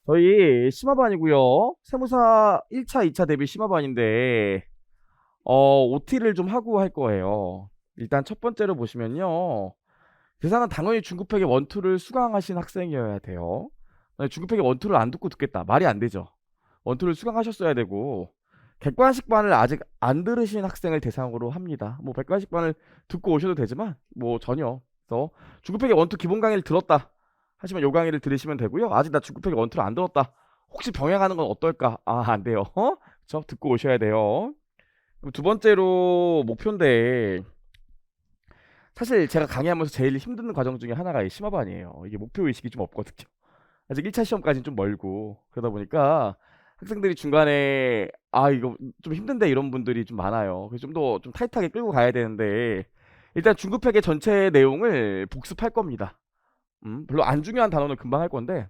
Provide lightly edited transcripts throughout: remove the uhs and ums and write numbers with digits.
저희 심화반이고요. 세무사 1차, 2차 대비 심화반인데 OT를 좀 하고 할 거예요. 일단 첫 번째로 보시면요. 대상은 당연히 중급회계 원투를 수강하신 학생이어야 돼요. 중급회계 원투를 안 듣겠다. 말이 안 되죠. 원투를 수강하셨어야 되고 객관식반을 아직 안 들으신 학생을 대상으로 합니다. 뭐 객관식반을 듣고 오셔도 되지만 뭐 전혀. 그래서 중급회계 원투 기본 강의를 들었다 하시면 요 강의를 들으시면 되고요. 아직 나 중급회계 원투를 안 들었다. 혹시 병행하는 건 어떨까? 안 돼요. 그쵸? 듣고 오셔야 돼요. 그럼 두 번째로 목표인데 사실 제가 강의하면서 제일 힘든 과정 중에 하나가 이 심화반이에요. 이게 목표 의식이 좀 없거든요. 아직 1차 시험까지는 좀 멀고 그러다 보니까 학생들이 중간에 이거 좀 힘든데 이런 분들이 좀 많아요. 그래서 좀 더 좀 타이트하게 끌고 가야 되는데 일단 중급회계 전체 내용을 복습할 겁니다. 별로 안 중요한 단어는 금방 할 건데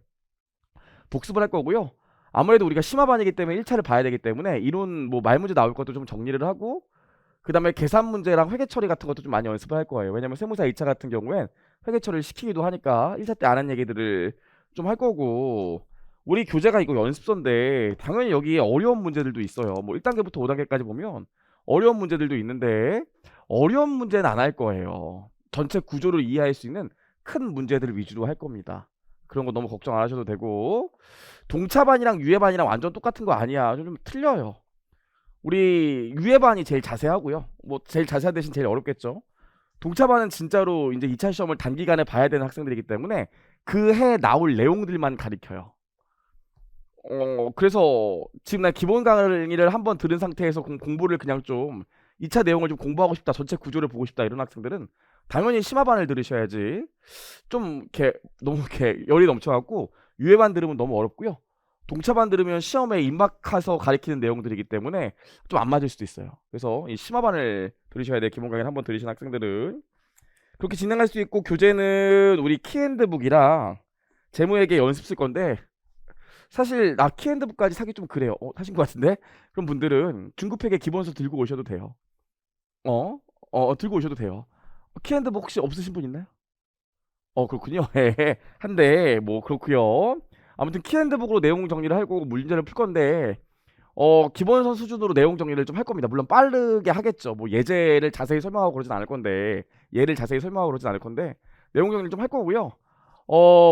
복습을 할 거고요. 아무래도 우리가 심화반이기 때문에 1차를 봐야 되기 때문에 이론 뭐 말문제 나올 것도 좀 정리를 하고 그 다음에 계산 문제랑 회계 처리 같은 것도 좀 많이 연습을 할 거예요. 왜냐면 세무사 2차 같은 경우엔 회계 처리를 시키기도 하니까 1차 때 안 한 얘기들을 좀 할 거고 우리 교재가 이거 연습서인데 당연히 여기에 어려운 문제들도 있어요. 뭐 1단계부터 5단계까지 보면 어려운 문제들도 있는데 어려운 문제는 안 할 거예요. 전체 구조를 이해할 수 있는 큰 문제들을 위주로 할 겁니다. 그런 거 너무 걱정 안 하셔도 되고 동차반이랑 유예반이랑 완전 똑같은 거 아니야. 좀 틀려요. 우리 유예반이 제일 자세하고요. 뭐 제일 자세한 대신 제일 어렵겠죠. 동차반은 진짜로 이제 2차 시험을 단기간에 봐야 되는 학생들이기 때문에 그 해 나올 내용들만 가리켜요. 그래서 지금 난 기본 강의를 한번 들은 상태에서 공부를 그냥 좀 2차 내용을 좀 공부하고 싶다, 전체 구조를 보고 싶다 이런 학생들은 당연히 심화반을 들으셔야지. 좀 이렇게 너무 이렇게 열이 넘쳐갖고 유예반 들으면 너무 어렵고요. 동차반 들으면 시험에 입막해서 가리키는 내용들이기 때문에 좀 안 맞을 수도 있어요. 그래서 이 심화반을 들으셔야 돼요. 기본 강의를 한번 들으신 학생들은 그렇게 진행할 수 있고 교재는 우리 키앤드북이랑 재무회계 연습 쓸 건데 사실 나 키앤드북까지 사기 좀 그래요. 사신 것 같은데? 그럼 분들은 중급회계 기본서 들고 오셔도 돼요. 들고 오셔도 돼요. 키앤드북 혹시 없으신 분 있나요? 그렇군요. 예. 한데 뭐 그렇고요. 아무튼 키앤드북으로 내용 정리를 하고 문제를 풀 건데 기본서 수준으로 내용 정리를 좀 할 겁니다. 물론 빠르게 하겠죠. 뭐 예제를 자세히 설명하고 그러진 않을 건데 예를 자세히 설명하고 그러진 않을 건데 내용 정리를 좀 할 거고요.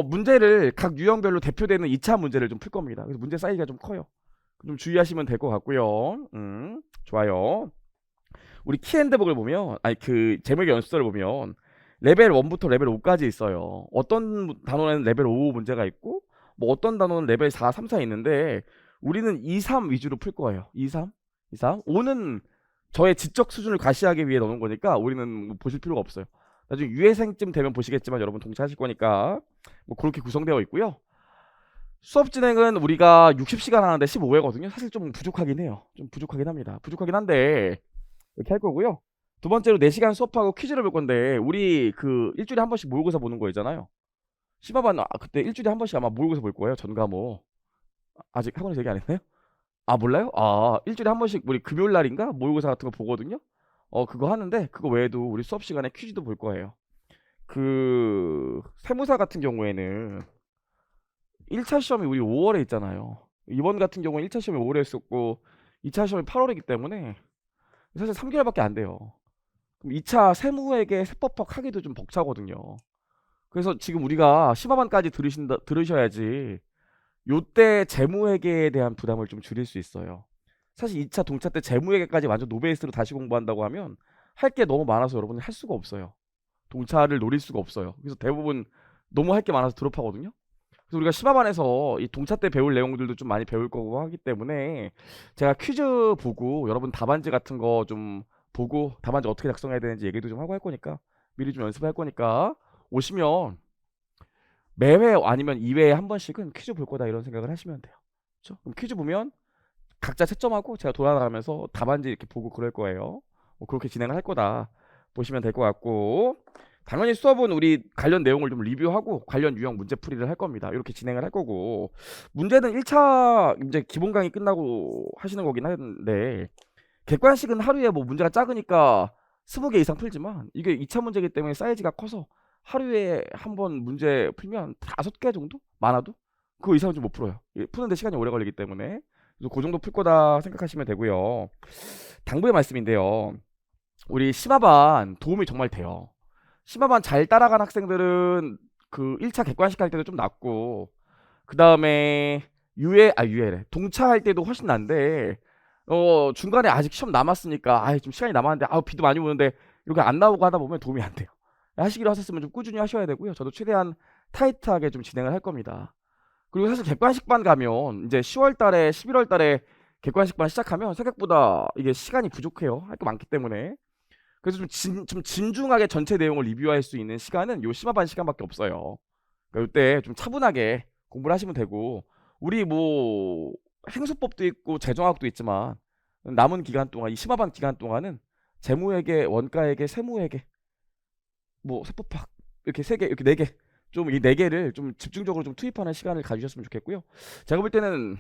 문제를 각 유형별로 대표되는 2차 문제를 좀 풀 겁니다. 그래서 문제 사이즈가 좀 커요. 좀 주의하시면 될 것 같고요. 좋아요. 우리 키앤드북을 보면 그 제목 연습서를 보면 레벨 1부터 레벨 5까지 있어요. 어떤 단원에는 레벨 5 문제가 있고 뭐 어떤 단원은 레벨 4, 3, 4 있는데 우리는 2, 3 위주로 풀 거예요. 2, 3, 2, 3. 5는 저의 지적 수준을 과시하기 위해 넣는 거니까 우리는 뭐 보실 필요가 없어요. 나중에 유해생쯤 되면 보시겠지만 여러분 동차하실 거니까 뭐 그렇게 구성되어 있고요. 수업 진행은 우리가 60시간 하는데 15회거든요. 사실 좀 부족하긴 해요. 좀 부족하긴 합니다. 부족하긴 한데 이렇게 할 거고요. 두 번째로 4시간 수업하고 퀴즈를 볼 건데 우리 그 일주일에 한 번씩 모의고사 보는 거 있잖아요. 심화반 그때 일주일에 한 번씩 아마 모의고사 볼 거예요. 전 과목. 아직 학원에서 얘기 안 했나요? 몰라요? 일주일에 한 번씩 우리 금요일 날인가 모의고사 같은 거 보거든요. 그거 하는데 그거 외에도 우리 수업 시간에 퀴즈도 볼 거예요. 그 세무사 같은 경우에는 1차 시험이 우리 5월에 있잖아요. 이번 같은 경우는 1차 시험이 5월에 있었고 2차 시험이 8월이기 때문에 사실 3개월밖에 안 돼요. 그럼 2차 세무회계 세법학 하기도 좀 벅차거든요. 그래서 지금 우리가 심화반까지 들으셔야지 요때 재무회계에 대한 부담을 좀 줄일 수 있어요. 사실 2차 동차 때 재무회계까지 완전 노베이스로 다시 공부한다고 하면 할 게 너무 많아서 여러분이 할 수가 없어요. 동차를 노릴 수가 없어요. 그래서 대부분 너무 할 게 많아서 드롭하거든요. 그래서 우리가 심화반에서 이 동차 때 배울 내용들도 좀 많이 배울 거고 하기 때문에 제가 퀴즈 보고 여러분 답안지 같은 거 좀 보고 답안지 어떻게 작성해야 되는지 얘기도 좀 하고 할 거니까 미리 좀 연습할 거니까 오시면 매회 아니면 2회에 한 번씩은 퀴즈 볼 거다 이런 생각을 하시면 돼요. 그렇죠? 그럼 퀴즈 보면 각자 채점하고 제가 돌아가면서 답안지 이렇게 보고 그럴 거예요. 그렇게 진행을 할 거다 보시면 될 것 같고 당연히 수업은 우리 관련 내용을 좀 리뷰하고 관련 유형 문제풀이를 할 겁니다. 이렇게 진행을 할 거고 문제는 1차 이제 기본 강의 끝나고 하시는 거긴 한데 객관식은 하루에 뭐 문제가 작으니까 20개 이상 풀지만 이게 2차 문제이기 때문에 사이즈가 커서 하루에 한 번 문제 풀면 5개 정도? 많아도? 그 이상은 좀 못 풀어요. 푸는데 시간이 오래 걸리기 때문에. 그래서 그 정도 풀 거다 생각하시면 되고요. 당부의 말씀인데요. 우리 심화반 도움이 정말 돼요. 심화반 잘 따라간 학생들은 그 1차 객관식 할 때도 좀 낫고, 그 다음에 유예래. 동차 할 때도 훨씬 난데, 중간에 아직 시험 남았으니까, 좀 시간이 남았는데, 비도 많이 오는데, 이렇게 안 나오고 하다 보면 도움이 안 돼요. 하시기로 하셨으면 좀 꾸준히 하셔야 되고요. 저도 최대한 타이트하게 좀 진행을 할 겁니다. 그리고 사실 객관식반 가면 이제 10월 달에, 11월 달에 객관식반 시작하면 생각보다 이게 시간이 부족해요. 할 게 많기 때문에. 그래서 좀 진중하게 전체 내용을 리뷰할 수 있는 시간은 요 심화반 시간밖에 없어요. 그러니까 이때 좀 차분하게 공부를 하시면 되고, 우리 뭐 행수법도 있고 재정학도 있지만 남은 기간 동안, 이 심화반 기간 동안은 재무회계, 원가회계, 세무회계, 뭐 세법학 이렇게 세 개, 이렇게 네 개, 좀 이 네 개를 좀 집중적으로 좀 투입하는 시간을 가지셨으면 좋겠고요. 제가 볼 때는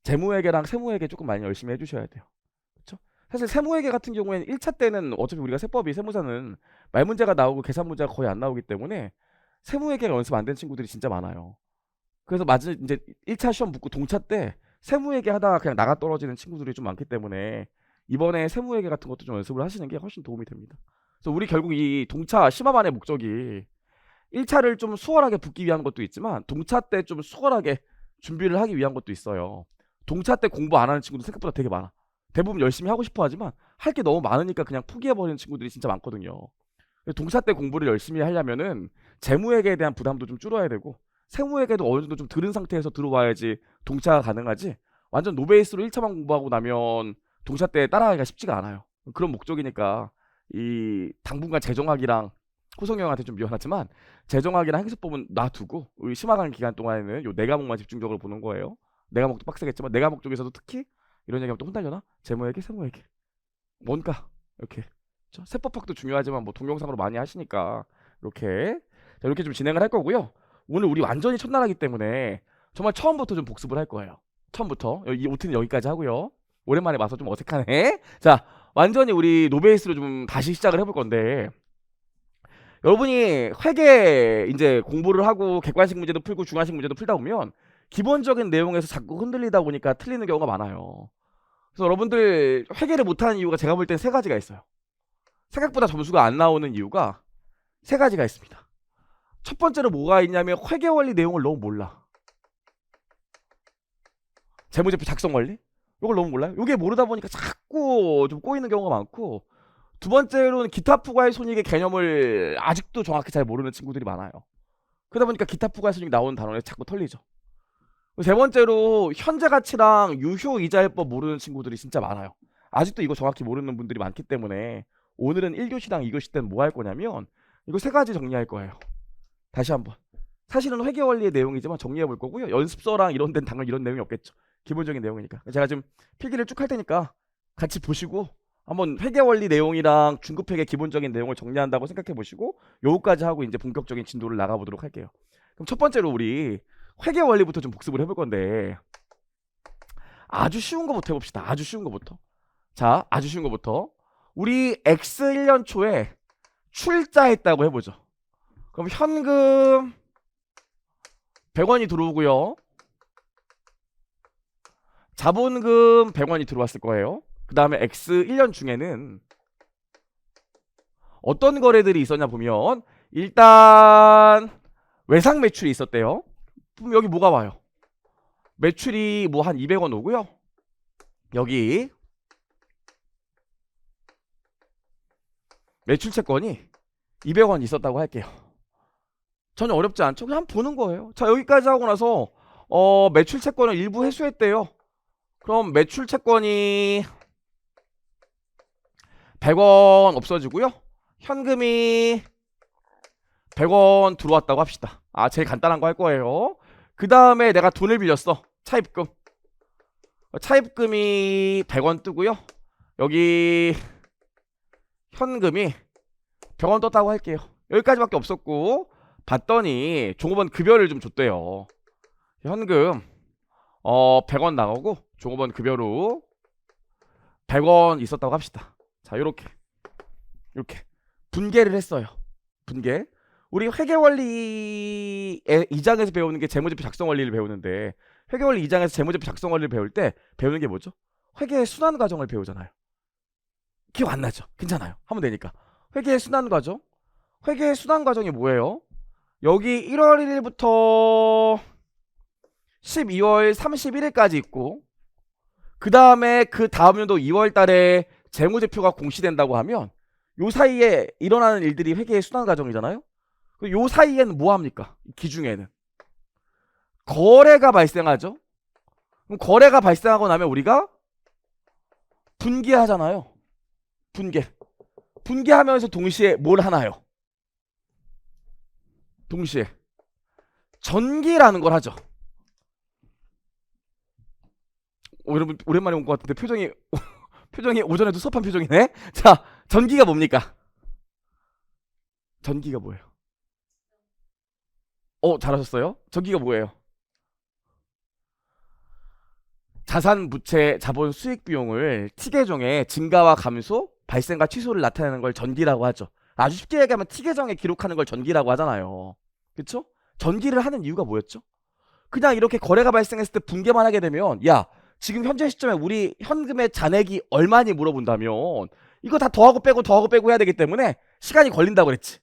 재무회계랑 세무회계 조금 많이 열심히 해주셔야 돼요. 그렇죠? 사실 세무회계 같은 경우에는 1차 때는 어차피 우리가 세법이, 세무사는 말 문제가 나오고 계산 문제가 거의 안 나오기 때문에 세무회계가 연습 안 된 친구들이 진짜 많아요. 그래서 맞은 이제 1차 시험 붙고 동차 때 세무회계 하다가 그냥 나가 떨어지는 친구들이 좀 많기 때문에 이번에 세무회계 같은 것도 좀 연습을 하시는 게 훨씬 도움이 됩니다. 그래서 우리 결국 이 동차 심화반의 목적이 1차를 좀 수월하게 붙기 위한 것도 있지만 동차 때 좀 수월하게 준비를 하기 위한 것도 있어요. 동차 때 공부 안 하는 친구도 생각보다 되게 많아. 대부분 열심히 하고 싶어 하지만 할 게 너무 많으니까 그냥 포기해버리는 친구들이 진짜 많거든요. 동차 때 공부를 열심히 하려면은 재무회계에 대한 부담도 좀 줄어야 되고, 세무회계도 어느 정도 좀 들은 상태에서 들어와야지 동차가 가능하지, 완전 노베이스로 1차만 공부하고 나면 동차 때 따라가기가 쉽지가 않아요. 그런 목적이니까 이 당분간 재정학이랑, 호성이 형한테 좀 미안하지만 재정학이랑 행수법은 놔두고 우리 심화강 기간 동안에는 요 네 과목만 집중적으로 보는 거예요. 네 과목도 빡세겠지만 네 과목 중에서도 특히 이런 얘기하면 또 혼날려나? 재무회계, 세무회계, 원가, 이렇게 세법학도 중요하지만 뭐 동영상으로 많이 하시니까 이렇게, 자, 이렇게 좀 진행을 할 거고요. 오늘 우리 완전히 첫날하기 때문에 정말 처음부터 좀 복습을 할 거예요. 처음부터. 이 오트는 여기까지 하고요. 오랜만에 봐서 좀 어색하네. 자, 완전히 우리 노베이스로 좀 다시 시작을 해볼 건데, 여러분이 회계 이제 공부를 하고 객관식 문제도 풀고 중간식 문제도 풀다 보면 기본적인 내용에서 자꾸 흔들리다 보니까 틀리는 경우가 많아요. 그래서 여러분들 회계를 못하는 이유가 제가 볼 땐 세 가지가 있어요. 생각보다 점수가 안 나오는 이유가 세 가지가 있습니다. 첫 번째로 뭐가 있냐면 회계 원리 내용을 너무 몰라. 재무제표 작성 원리? 이걸 너무 몰라요. 이게 모르다 보니까 자꾸 좀 꼬이는 경우가 많고, 두 번째로는 기타 부가의 손익의 개념을 아직도 정확히 잘 모르는 친구들이 많아요. 그러다 보니까 기타 부가의 손익 나오는 단원에 자꾸 털리죠. 세 번째로 현재 가치랑 유효 이자율법 모르는 친구들이 진짜 많아요. 아직도 이거 정확히 모르는 분들이 많기 때문에 오늘은 1교시랑 2교시 때는 뭐 할 거냐면 이거 세 가지 정리할 거예요. 다시 한번. 사실은 회계 원리의 내용이지만 정리해 볼 거고요. 연습서랑 이런 데는 당연히 이런 내용이 없겠죠. 기본적인 내용이니까. 제가 지금 필기를 쭉 할 테니까 같이 보시고 한번 회계 원리 내용이랑 중급회계 기본적인 내용을 정리한다고 생각해 보시고 요거까지 하고 이제 본격적인 진도를 나가 보도록 할게요. 그럼 첫 번째로 우리 회계 원리부터 좀 복습을 해볼 건데, 아주 쉬운 거부터 해봅시다. 아주 쉬운 거부터. 자, 아주 쉬운 거부터. 우리 X 1년 초에 출자했다고 해보죠. 그럼 현금 100원이 들어오고요. 자본금 100원이 들어왔을 거예요. 그 다음에 X 1년 중에는 어떤 거래들이 있었냐 보면 일단 외상 매출이 있었대요. 그럼 여기 뭐가 와요? 매출이 뭐 한 200원 오고요. 여기 매출 채권이 200원 있었다고 할게요. 전혀 어렵지 않죠? 그냥 보는 거예요. 자, 여기까지 하고 나서 매출 채권을 일부 회수했대요. 그럼 매출 채권이 100원 없어지고요. 현금이 100원 들어왔다고 합시다. 제일 간단한 거 할 거예요. 그 다음에 내가 돈을 빌렸어. 차입금. 차입금이 100원 뜨고요. 여기 현금이 100원 떴다고 할게요. 여기까지밖에 없었고, 봤더니 종업원 급여를 좀 줬대요. 현금 100원 나가고 종업원 급여로 100원 있었다고 합시다. 자, 요렇게 분개를 했어요. 분개. 우리 회계원리 2장에서 배우는 게 재무제표 작성 원리를 배우는데, 회계원리 2장에서 재무제표 작성 원리를 배울 때 배우는 게 뭐죠? 회계의 순환 과정을 배우잖아요. 기억 안 나죠? 괜찮아요. 하면 되니까. 회계의 순환 과정. 회계의 순환 과정이 뭐예요? 여기 1월 1일부터 12월 31일까지 있고, 그 다음에 그 다음 연도 2월 달에 재무제표가 공시된다고 하면 요 사이에 일어나는 일들이 회계의 순환 과정이잖아요. 요 사이에는 뭐 합니까? 기중에는 거래가 발생하죠. 그럼 거래가 발생하고 나면 우리가 분기하잖아요. 분기하면서 동시에 뭘 하나요? 동시에 전기라는 걸 하죠. 여러분 오랜만에 온 것 같은데 표정이 오전에도 수업한 표정이네. 자, 전기가 뭡니까? 전기가 뭐예요? 잘하셨어요. 전기가 뭐예요? 자산, 부채, 자본, 수익 비용을 T계정에 증가와 감소, 발생과 취소를 나타내는 걸 전기라고 하죠. 아주 쉽게 얘기하면 T계정에 기록하는 걸 전기라고 하잖아요. 그쵸? 전기를 하는 이유가 뭐였죠? 그냥 이렇게 거래가 발생했을 때 분개만 하게 되면, 야, 지금 현재 시점에 우리 현금의 잔액이 얼마니 물어본다면 이거 다 더하고 빼고 해야 되기 때문에 시간이 걸린다고 그랬지.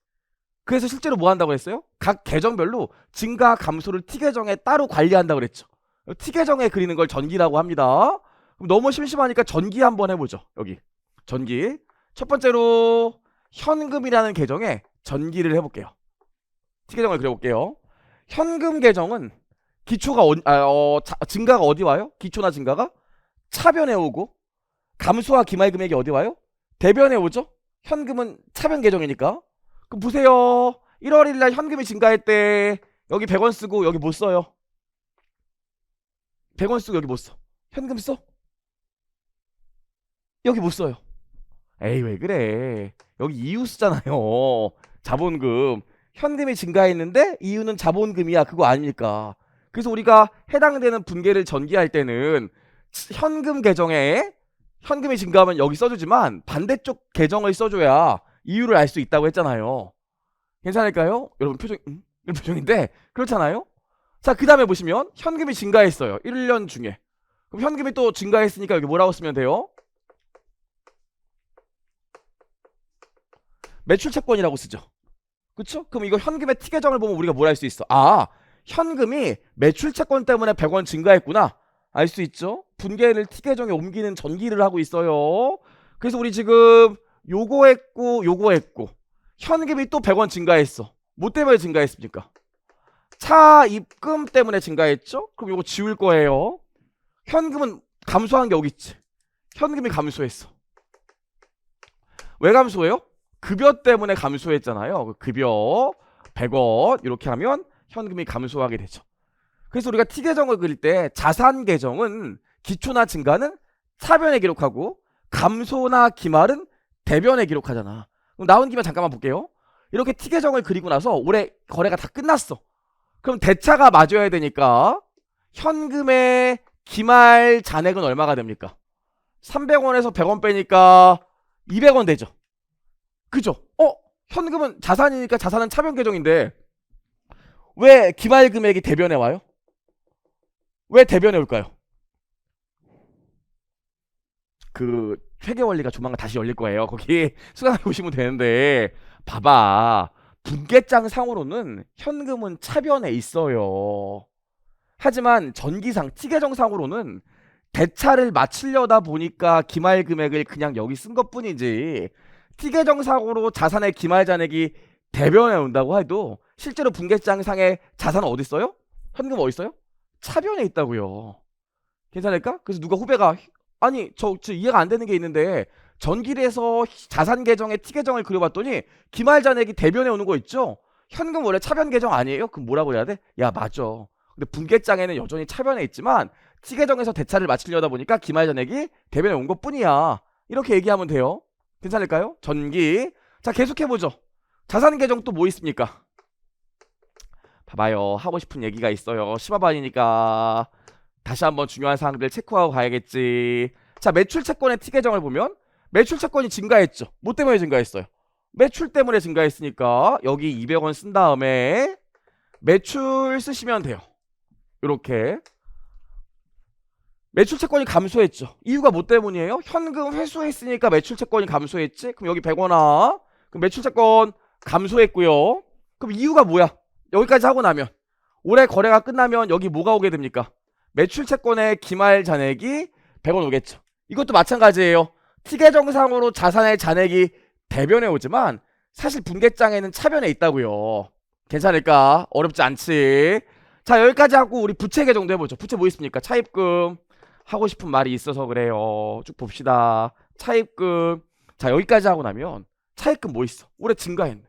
그래서 실제로 뭐 한다고 했어요? 각 계정별로 증가 감소를 T계정에 따로 관리한다고 그랬죠. T계정에 그리는 걸 전기라고 합니다. 그럼 너무 심심하니까 전기 한번 해보죠. 여기 전기. 첫 번째로 현금이라는 계정에 전기를 해볼게요. T계정을 그려볼게요. 현금 계정은 기초가 증가가 어디 와요? 기초나 증가가 차변에 오고, 감소와 기말 금액이 어디 와요? 대변에 오죠? 현금은 차변 계정이니까. 그럼 보세요. 1월 1일 날 현금이 증가할 때 여기 100원 쓰고 여기 못 써요. 100원 쓰고 여기 못 써. 현금 써? 여기 못 써요. 에이, 왜 그래? 여기 이유 쓰잖아요. 자본금. 현금이 증가했는데 이유는 자본금이야. 그거 아닙니까? 그래서 우리가 해당되는 분계를 전기할 때는 현금 계정에 현금이 증가하면 여기 써주지만 반대쪽 계정을 써줘야 이유를 알 수 있다고 했잖아요. 괜찮을까요? 여러분 이런 표정인데 그렇잖아요. 자, 그 다음에 보시면 현금이 증가했어요. 1년 중에. 그럼 현금이 또 증가했으니까 여기 뭐라고 쓰면 돼요? 매출채권이라고 쓰죠. 그쵸? 그럼 이거 현금의 T계정을 보면 우리가 뭘 할 수 있어? 현금이 매출채권 때문에 100원 증가했구나. 알 수 있죠? 분계를 T계정에 옮기는 전기를 하고 있어요. 그래서 우리 지금 요거 했고 현금이 또 100원 증가했어. 뭐 때문에 증가했습니까? 차 입금 때문에 증가했죠? 그럼 요거 지울 거예요. 현금은 감소한 게 여기 있지. 현금이 감소했어. 왜 감소해요? 급여 때문에 감소했잖아요. 급여 100원 이렇게 하면 현금이 감소하게 되죠. 그래서 우리가 T계정을 그릴 때 자산 계정은 기초나 증가는 차변에 기록하고 감소나 기말은 대변에 기록하잖아. 그럼 나온 김에 잠깐만 볼게요. 이렇게 T계정을 그리고 나서 올해 거래가 다 끝났어. 그럼 대차가 맞아야 되니까 현금의 기말 잔액은 얼마가 됩니까? 300원에서 100원 빼니까 200원 되죠. 그죠? 현금은 자산이니까 자산은 차변 계정인데 왜 기말 금액이 대변에 와요? 왜 대변에 올까요? 그 회계 원리가 조만간 다시 열릴 거예요. 거기 수강해 보시면 되는데 봐봐. 분계장 상으로는 현금은 차변에 있어요. 하지만 전기상 T계정 상으로는 대차를 맞추려다 보니까 기말 금액을 그냥 여기 쓴 것뿐이지 T계정 상으로 자산의 기말 잔액이 대변에 온다고 해도 실제로 분계장 상에 자산은 어디 있어요? 현금 어디 있어요? 차변에 있다고요. 괜찮을까? 그래서 누가 후배가 아니 저 이해가 안 되는 게 있는데 전기에서 자산 계정에 T계정을 그려봤더니 기말 잔액이 대변에 오는 거 있죠? 현금 원래 차변 계정 아니에요? 그럼 뭐라고 해야 돼? 야, 맞아. 근데 분계장에는 여전히 차변에 있지만 T계정에서 대차를 맞추려다 보니까 기말 잔액이 대변에 온 것뿐이야. 이렇게 얘기하면 돼요. 괜찮을까요? 전기. 자, 계속해보죠. 자산 계정 또 뭐 있습니까? 봐봐요. 하고 싶은 얘기가 있어요. 심화반이니까 다시 한번 중요한 사항들 체크하고 가야겠지. 자, 매출채권의 T계정을 보면 매출채권이 증가했죠. 뭐 때문에 증가했어요? 매출 때문에 증가했으니까 여기 200원 쓴 다음에 매출 쓰시면 돼요. 이렇게 매출 채권이 감소했죠. 이유가 뭐 때문이에요? 현금 회수했으니까 매출 채권이 감소했지. 그럼 여기 100원아. 그럼 매출 채권 감소했고요. 그럼 이유가 뭐야? 여기까지 하고 나면 올해 거래가 끝나면 여기 뭐가 오게 됩니까? 매출 채권의 기말 잔액이 100원 오겠죠. 이것도 마찬가지예요. 티계정상으로 자산의 잔액이 대변에 오지만 사실 분계장에는 차변에 있다고요. 괜찮을까? 어렵지 않지? 자, 여기까지 하고 우리 부채 계정도 해보죠. 부채 뭐 있습니까? 차입금. 하고 싶은 말이 있어서 그래요. 쭉 봅시다. 차입금. 자, 여기까지 하고 나면 차입금 뭐 있어? 올해 증가했네.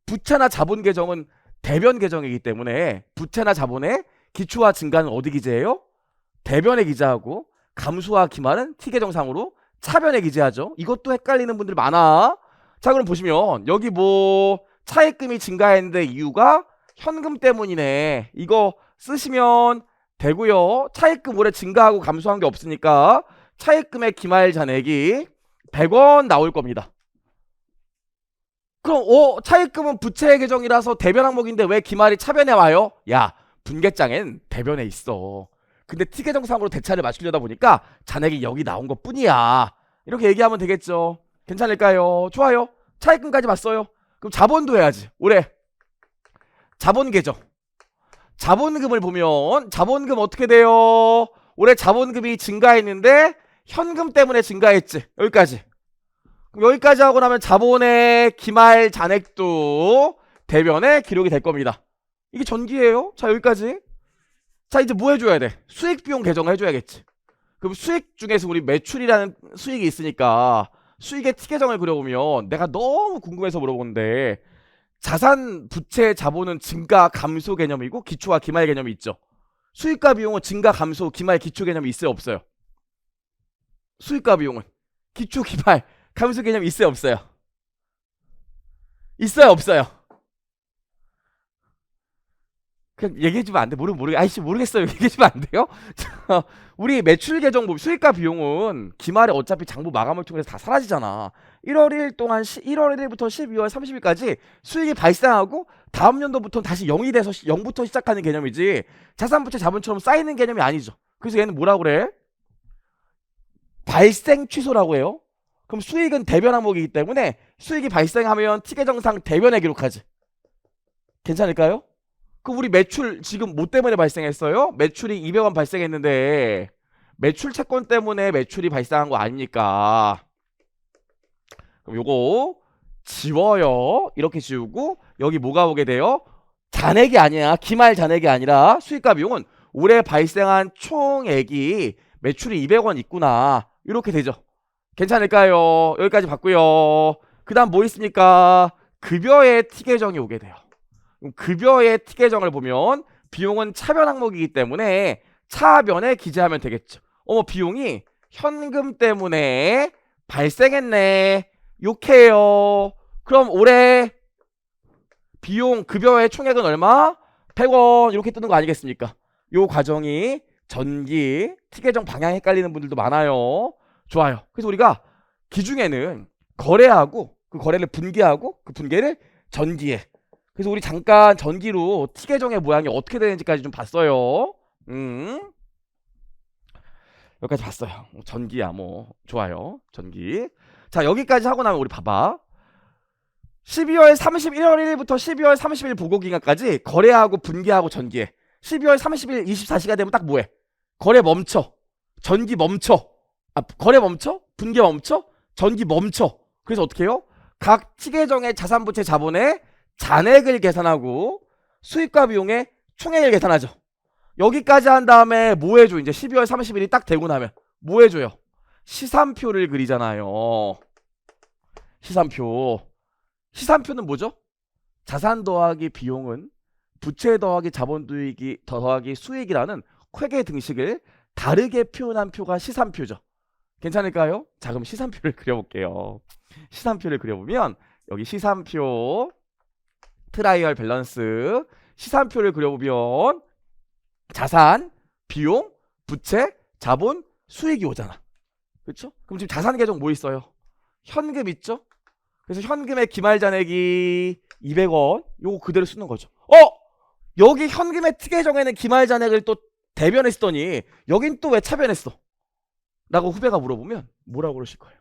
부채나 자본 계정은 대변 계정이기 때문에 부채나 자본의 기초와 증가는 어디 기재예요? 대변에 기재하고 감소와 기말은 T계정상으로 차변에 기재하죠. 이것도 헷갈리는 분들 많아. 자, 그럼 보시면 여기 뭐 차입금이 증가했는데 이유가 현금 때문이네. 이거 쓰시면 되고요. 차입금 올해 증가하고 감소한 게 없으니까 차입금의 기말 잔액이 100원 나올 겁니다. 그럼 차입금은 부채 계정이라서 대변 항목인데 왜 기말이 차변에 와요? 야, 분계장엔 대변에 있어. 근데 T계정상으로 대차를 맞추려다 보니까 잔액이 여기 나온 것 뿐이야. 이렇게 얘기하면 되겠죠. 괜찮을까요? 좋아요. 차입금까지 봤어요. 그럼 자본도 해야지. 올해 자본 계정. 자본금을 보면 자본금 어떻게 돼요? 올해 자본금이 증가했는데 현금 때문에 증가했지. 여기까지. 그럼 여기까지 하고 나면 자본의 기말 잔액도 대변에 기록이 될 겁니다. 이게 전기예요. 자, 여기까지. 자, 이제 뭐 해줘야 돼? 수익 비용 계정을 해줘야겠지. 그럼 수익 중에서 우리 매출이라는 수익이 있으니까 수익의 T계정을 그려보면 내가 너무 궁금해서 물어보는데 자산, 부채, 자본은 증가, 감소 개념이고 기초와 기말 개념이 있죠. 수익과 비용은 증가, 감소, 기말, 기초 개념이 있어요, 없어요? 수익과 비용은 기초, 기말, 감소 개념이 있어요, 없어요? 있어요, 없어요? 그냥 얘기해주면 안 돼. 모르겠어요. 얘기해주면 안 돼요? 우리 매출 계정 수익과 비용은 기말에 어차피 장부 마감을 통해서 다 사라지잖아. 1월 1일 동안 1월 1일부터 12월 30일까지 수익이 발생하고 다음 연도부터는 다시 0이 돼서 0부터 시작하는 개념이지 자산부채 자본처럼 쌓이는 개념이 아니죠. 그래서 얘는 뭐라고 그래? 발생 취소라고 해요. 그럼 수익은 대변 항목이기 때문에 수익이 발생하면 T계정상 대변에 기록하지. 괜찮을까요? 그럼 우리 매출 지금 뭐 때문에 발생했어요? 매출이 200원 발생했는데 매출 채권 때문에 매출이 발생한 거 아닙니까? 그럼 요거 지워요. 이렇게 지우고 여기 뭐가 오게 돼요? 잔액이 아니야. 기말 잔액이 아니라 수익과 비용은 올해 발생한 총액이 매출이 200원 있구나. 이렇게 되죠. 괜찮을까요? 여기까지 봤고요. 그 다음 뭐 있습니까? 급여의 T계정이 오게 돼요. 급여의 T계정을 보면 비용은 차변 항목이기 때문에 차변에 기재하면 되겠죠. 비용이 현금 때문에 발생했네. 욕해요. 그럼 올해 비용 급여의 총액은 얼마? 100원 이렇게 뜨는 거 아니겠습니까? 요 과정이 전기 T계정 방향 헷갈리는 분들도 많아요. 좋아요. 그래서 우리가 기중에는 거래하고 그 거래를 분기하고 그 분계를 전기해. 그래서 우리 잠깐 전기로 T계정의 모양이 어떻게 되는지까지 좀 봤어요. 여기까지 봤어요. 전기야 뭐 좋아요. 전기. 자, 여기까지 하고 나면 우리 봐봐. 12월 31일 1일부터 12월 30일 보고기간까지 거래하고 분기하고 전기해. 12월 30일 24시간 되면 딱 뭐해? 거래 멈춰. 전기 멈춰. 거래 멈춰? 분기 멈춰? 전기 멈춰. 그래서 어떻게 해요? 각 T계정의 자산부채 자본의 잔액을 계산하고 수익과 비용의 총액을 계산하죠. 여기까지 한 다음에 뭐 해줘? 이제 12월 30일이 딱 되고 나면 뭐 해줘요? 시산표를 그리잖아요. 시산표는 뭐죠? 자산 더하기 비용은 부채 더하기 자본 더하기 수익이라는 회계 등식을 다르게 표현한 표가 시산표죠. 괜찮을까요? 자, 그럼 시산표를 그려볼게요. 시산표를 그려보면 여기 시산표 트라이얼 밸런스 시산표를 그려보면 자산, 비용, 부채, 자본, 수익이 오잖아. 그렇죠? 그럼 지금 자산 계정 뭐 있어요? 현금 있죠? 그래서 현금의 기말 잔액이 200원 요거 그대로 쓰는 거죠. 여기 현금의 특혜정에는 기말 잔액을 또 대변했더니 여긴 또 왜 차변했어? 라고 후배가 물어보면 뭐라고 그러실 거예요?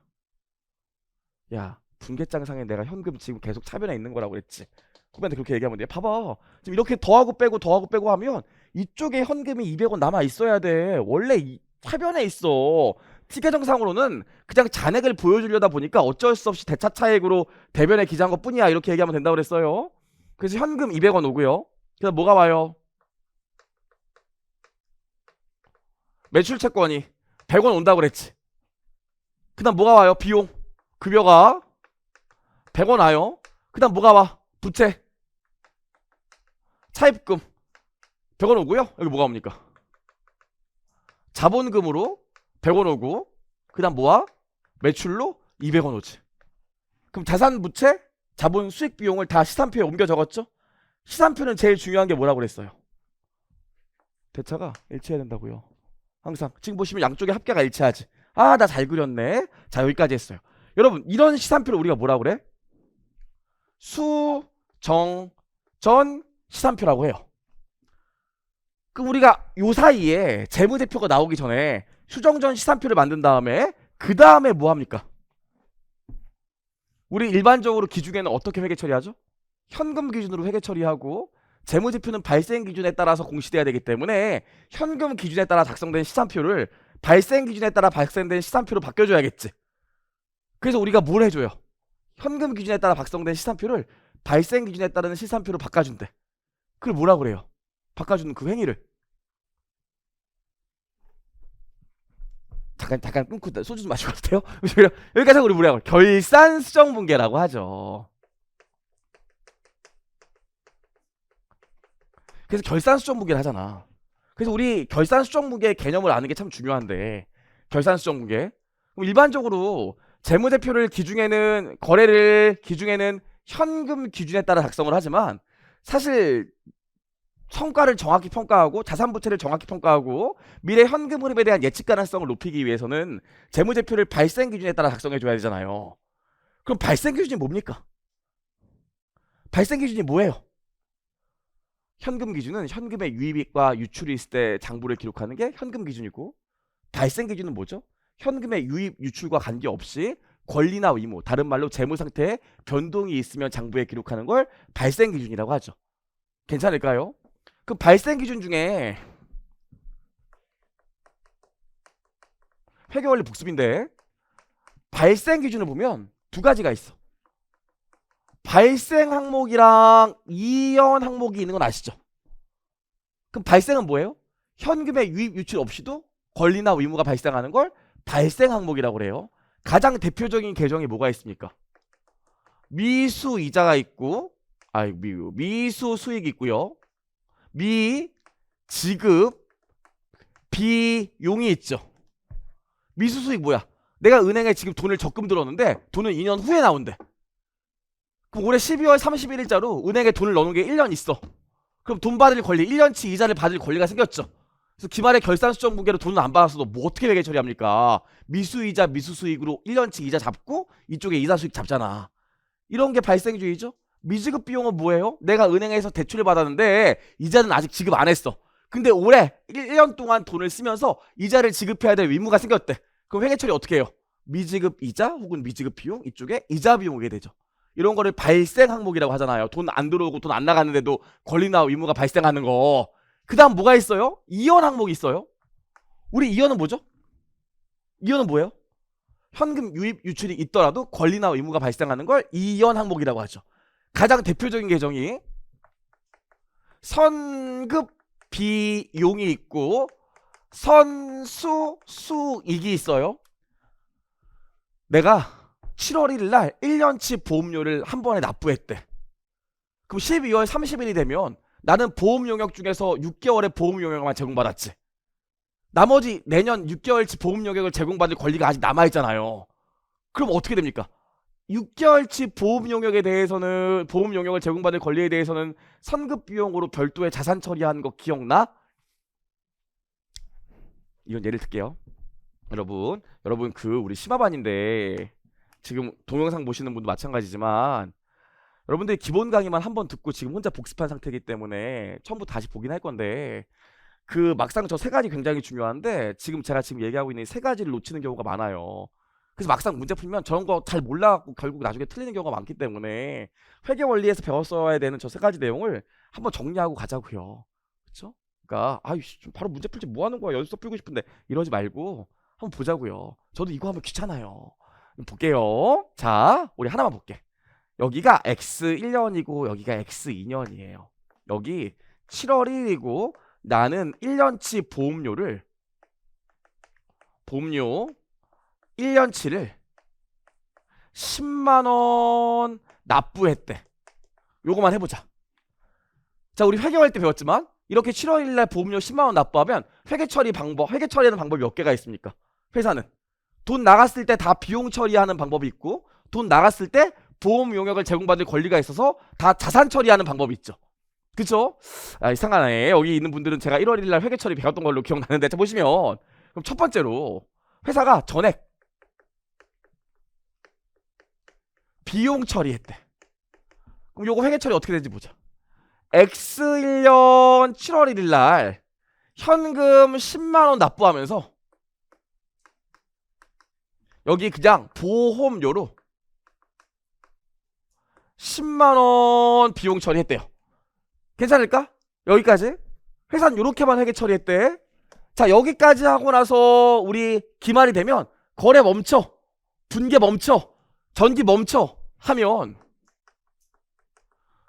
야, 분계장상에 내가 현금 지금 계속 차변해 있는 거라고 그랬지. 후배한테 그렇게 얘기하면 돼. 봐봐, 지금 이렇게 더하고 빼고 하면 이쪽에 현금이 200원 남아 있어야 돼. 원래 차변에 있어. 특혜정상으로는 그냥 잔액을 보여주려다 보니까 어쩔 수 없이 대차 차액으로 대변에 기재한 것 뿐이야. 이렇게 얘기하면 된다고 그랬어요. 그래서 현금 200원 오고요. 그래서 뭐가 와요? 매출 채권이 100원 온다고 그랬지. 그 다음 뭐가 와요? 비용 급여가 100원 와요. 그 다음 뭐가 와? 부채 차입금 100원 오고요. 여기 뭐가 옵니까? 자본금으로 100원 오고 그 다음 뭐와? 매출로 200원 오지. 그럼 자산 부채 자본 수익 비용을 다 시산표에 옮겨 적었죠. 시산표는 제일 중요한 게 뭐라고 그랬어요? 대차가 일치해야 된다고요. 항상 지금 보시면 양쪽의 합계가 일치하지. 아, 나 잘 그렸네. 자, 여기까지 했어요. 여러분, 이런 시산표를 우리가 뭐라고 그래? 수, 정, 전 시산표라고 해요. 그럼 우리가 요 사이에 재무제표가 나오기 전에 수정전 시산표를 만든 다음에 그 다음에 뭐 합니까? 우리 일반적으로 기준에는 어떻게 회계 처리하죠? 현금 기준으로 회계 처리하고 재무제표는 발생 기준에 따라서 공시돼야 되기 때문에 현금 기준에 따라 작성된 시산표를 발생 기준에 따라 발생된 시산표로 바꿔줘야겠지. 그래서 우리가 뭘 해줘요? 현금 기준에 따라 작성된 시산표를 발생 기준에 따르는 시산표로 바꿔준대. 그걸 뭐라 그래요? 바꿔주는 그 행위를. 잠깐 끊고 소주 좀 마시고 가도 돼요? 여기까지 하고 우리 뭐라고 해요? 결산 수정 분계라고 하죠. 그래서 결산 수정 분계를 하잖아. 그래서 우리 결산 수정 분계의 개념을 아는 게 참 중요한데, 결산 수정 분계. 그럼 일반적으로 재무제표를 기준에는 거래를 기준에는 현금 기준에 따라 작성을 하지만 사실 성과를 정확히 평가하고 자산 부채를 정확히 평가하고 미래 현금 흐름에 대한 예측 가능성을 높이기 위해서는 재무제표를 발생 기준에 따라 작성해 줘야 되잖아요. 그럼 발생 기준이 뭡니까? 발생 기준이 뭐예요? 현금 기준은 현금의 유입과 유출이 있을 때 장부를 기록하는 게 현금 기준이고, 발생 기준은 뭐죠? 현금의 유입, 유출과 관계없이 권리나 의무, 다른 말로 재무 상태에 변동이 있으면 장부에 기록하는 걸 발생 기준이라고 하죠. 괜찮을까요? 그 발생 기준 중에 회계 원리 복습인데 발생 기준을 보면 두 가지가 있어. 발생 항목이랑 이연 항목이 있는 건 아시죠? 그럼 발생은 뭐예요? 현금의 유입 유출 없이도 권리나 의무가 발생하는 걸 발생 항목이라고 그래요. 가장 대표적인 계정이 뭐가 있습니까? 미수 이자가 있고, 미수 수익이 있고요. 미 지급 비용이 있죠. 미수 수익 뭐야? 내가 은행에 지금 돈을 적금 들었는데 돈은 2년 후에 나온대. 그럼 올해 12월 31일자로 은행에 돈을 넣는 게 1년 있어. 그럼 돈 받을 권리, 1년치 이자를 받을 권리가 생겼죠. 그래서 기말에 결산 수정 분계로 돈을 안 받았어도 뭐 어떻게 회계 처리합니까? 미수이자 미수수익으로 1년치 이자 잡고 이쪽에 이자 수익 잡잖아. 이런 게 발생주의죠. 미지급 비용은 뭐예요? 내가 은행에서 대출을 받았는데 이자는 아직 지급 안 했어. 근데 올해 1년 동안 돈을 쓰면서 이자를 지급해야 될 의무가 생겼대. 그럼 회계 처리 어떻게 해요? 미지급 이자 혹은 미지급 비용, 이쪽에 이자 비용 오게 되죠. 이런 거를 발생 항목이라고 하잖아요. 돈 안 들어오고 돈 안 나갔는데도 권리나 의무가 발생하는 거. 그 다음 뭐가 있어요? 이연 항목이 있어요. 우리 이연은 뭐죠? 이연은 뭐예요? 현금 유입 유출이 있더라도 권리나 의무가 발생하는 걸 이연 항목이라고 하죠. 가장 대표적인 계정이 선급 비용이 있고 선수 수익이 있어요. 내가 7월 1일 날 1년치 보험료를 한 번에 납부했대. 그럼 12월 30일이 되면 나는 보험 용역 중에서 6개월의 보험 용역만 제공받았지. 나머지 내년 6개월치 보험 용역을 제공받을 권리가 아직 남아있잖아요. 그럼 어떻게 됩니까? 6개월치 보험 용역에 대해서는, 보험 용역을 제공받을 권리에 대해서는 선급 비용으로 별도의 자산 처리하는 거 기억나? 이건 예를 들게요. 여러분 그 우리 심화반인데 지금 동영상 보시는 분도 마찬가지지만 여러분들이 기본 강의만 한번 듣고 지금 혼자 복습한 상태이기 때문에 처음부터 다시 보긴 할 건데 그 막상 저 세 가지 굉장히 중요한데 제가 지금 얘기하고 있는 이 세 가지를 놓치는 경우가 많아요. 그래서 막상 문제 풀면 저런 거 잘 몰라갖고 결국 나중에 틀리는 경우가 많기 때문에 회계 원리에서 배웠어야 되는 저 세 가지 내용을 한번 정리하고 가자고요. 그쵸? 그러니까 아이씨 좀 바로 문제 풀지 뭐 하는 거야, 연습 풀고 싶은데 이러지 말고 한번 보자고요. 저도 이거 하면 귀찮아요. 볼게요. 자, 우리 하나만 볼게. 여기가 x 1년이고 여기가 x 2년이에요. 여기 7월 1일이고 나는 1년치 보험료 1년치를 10만원 납부했대. 요거만 해보자. 자, 우리 회계할 때 배웠지만 이렇게 7월 1일날 보험료 10만원 납부하면 회계 처리하는 방법이 몇 개가 있습니까? 회사는 돈 나갔을 때 다 비용 처리하는 방법이 있고 돈 나갔을 때 보험 용역을 제공받을 권리가 있어서 다 자산 처리하는 방법이 있죠. 그쵸? 아, 이상하네. 여기 있는 분들은 제가 1월 1일 날 회계 처리 배웠던 걸로 기억나는데, 자 보시면 그럼 첫 번째로 회사가 전액 비용 처리했대. 그럼 요거 회계 처리 어떻게 되는지 보자. X1년 7월 1일 날 현금 10만원 납부하면서 여기 그냥 보험료로 10만원 비용 처리했대요. 괜찮을까? 여기까지? 회사는 요렇게만 회계 처리했대. 자, 여기까지 하고 나서 우리 기말이 되면 거래 멈춰, 분계 멈춰, 전기 멈춰 하면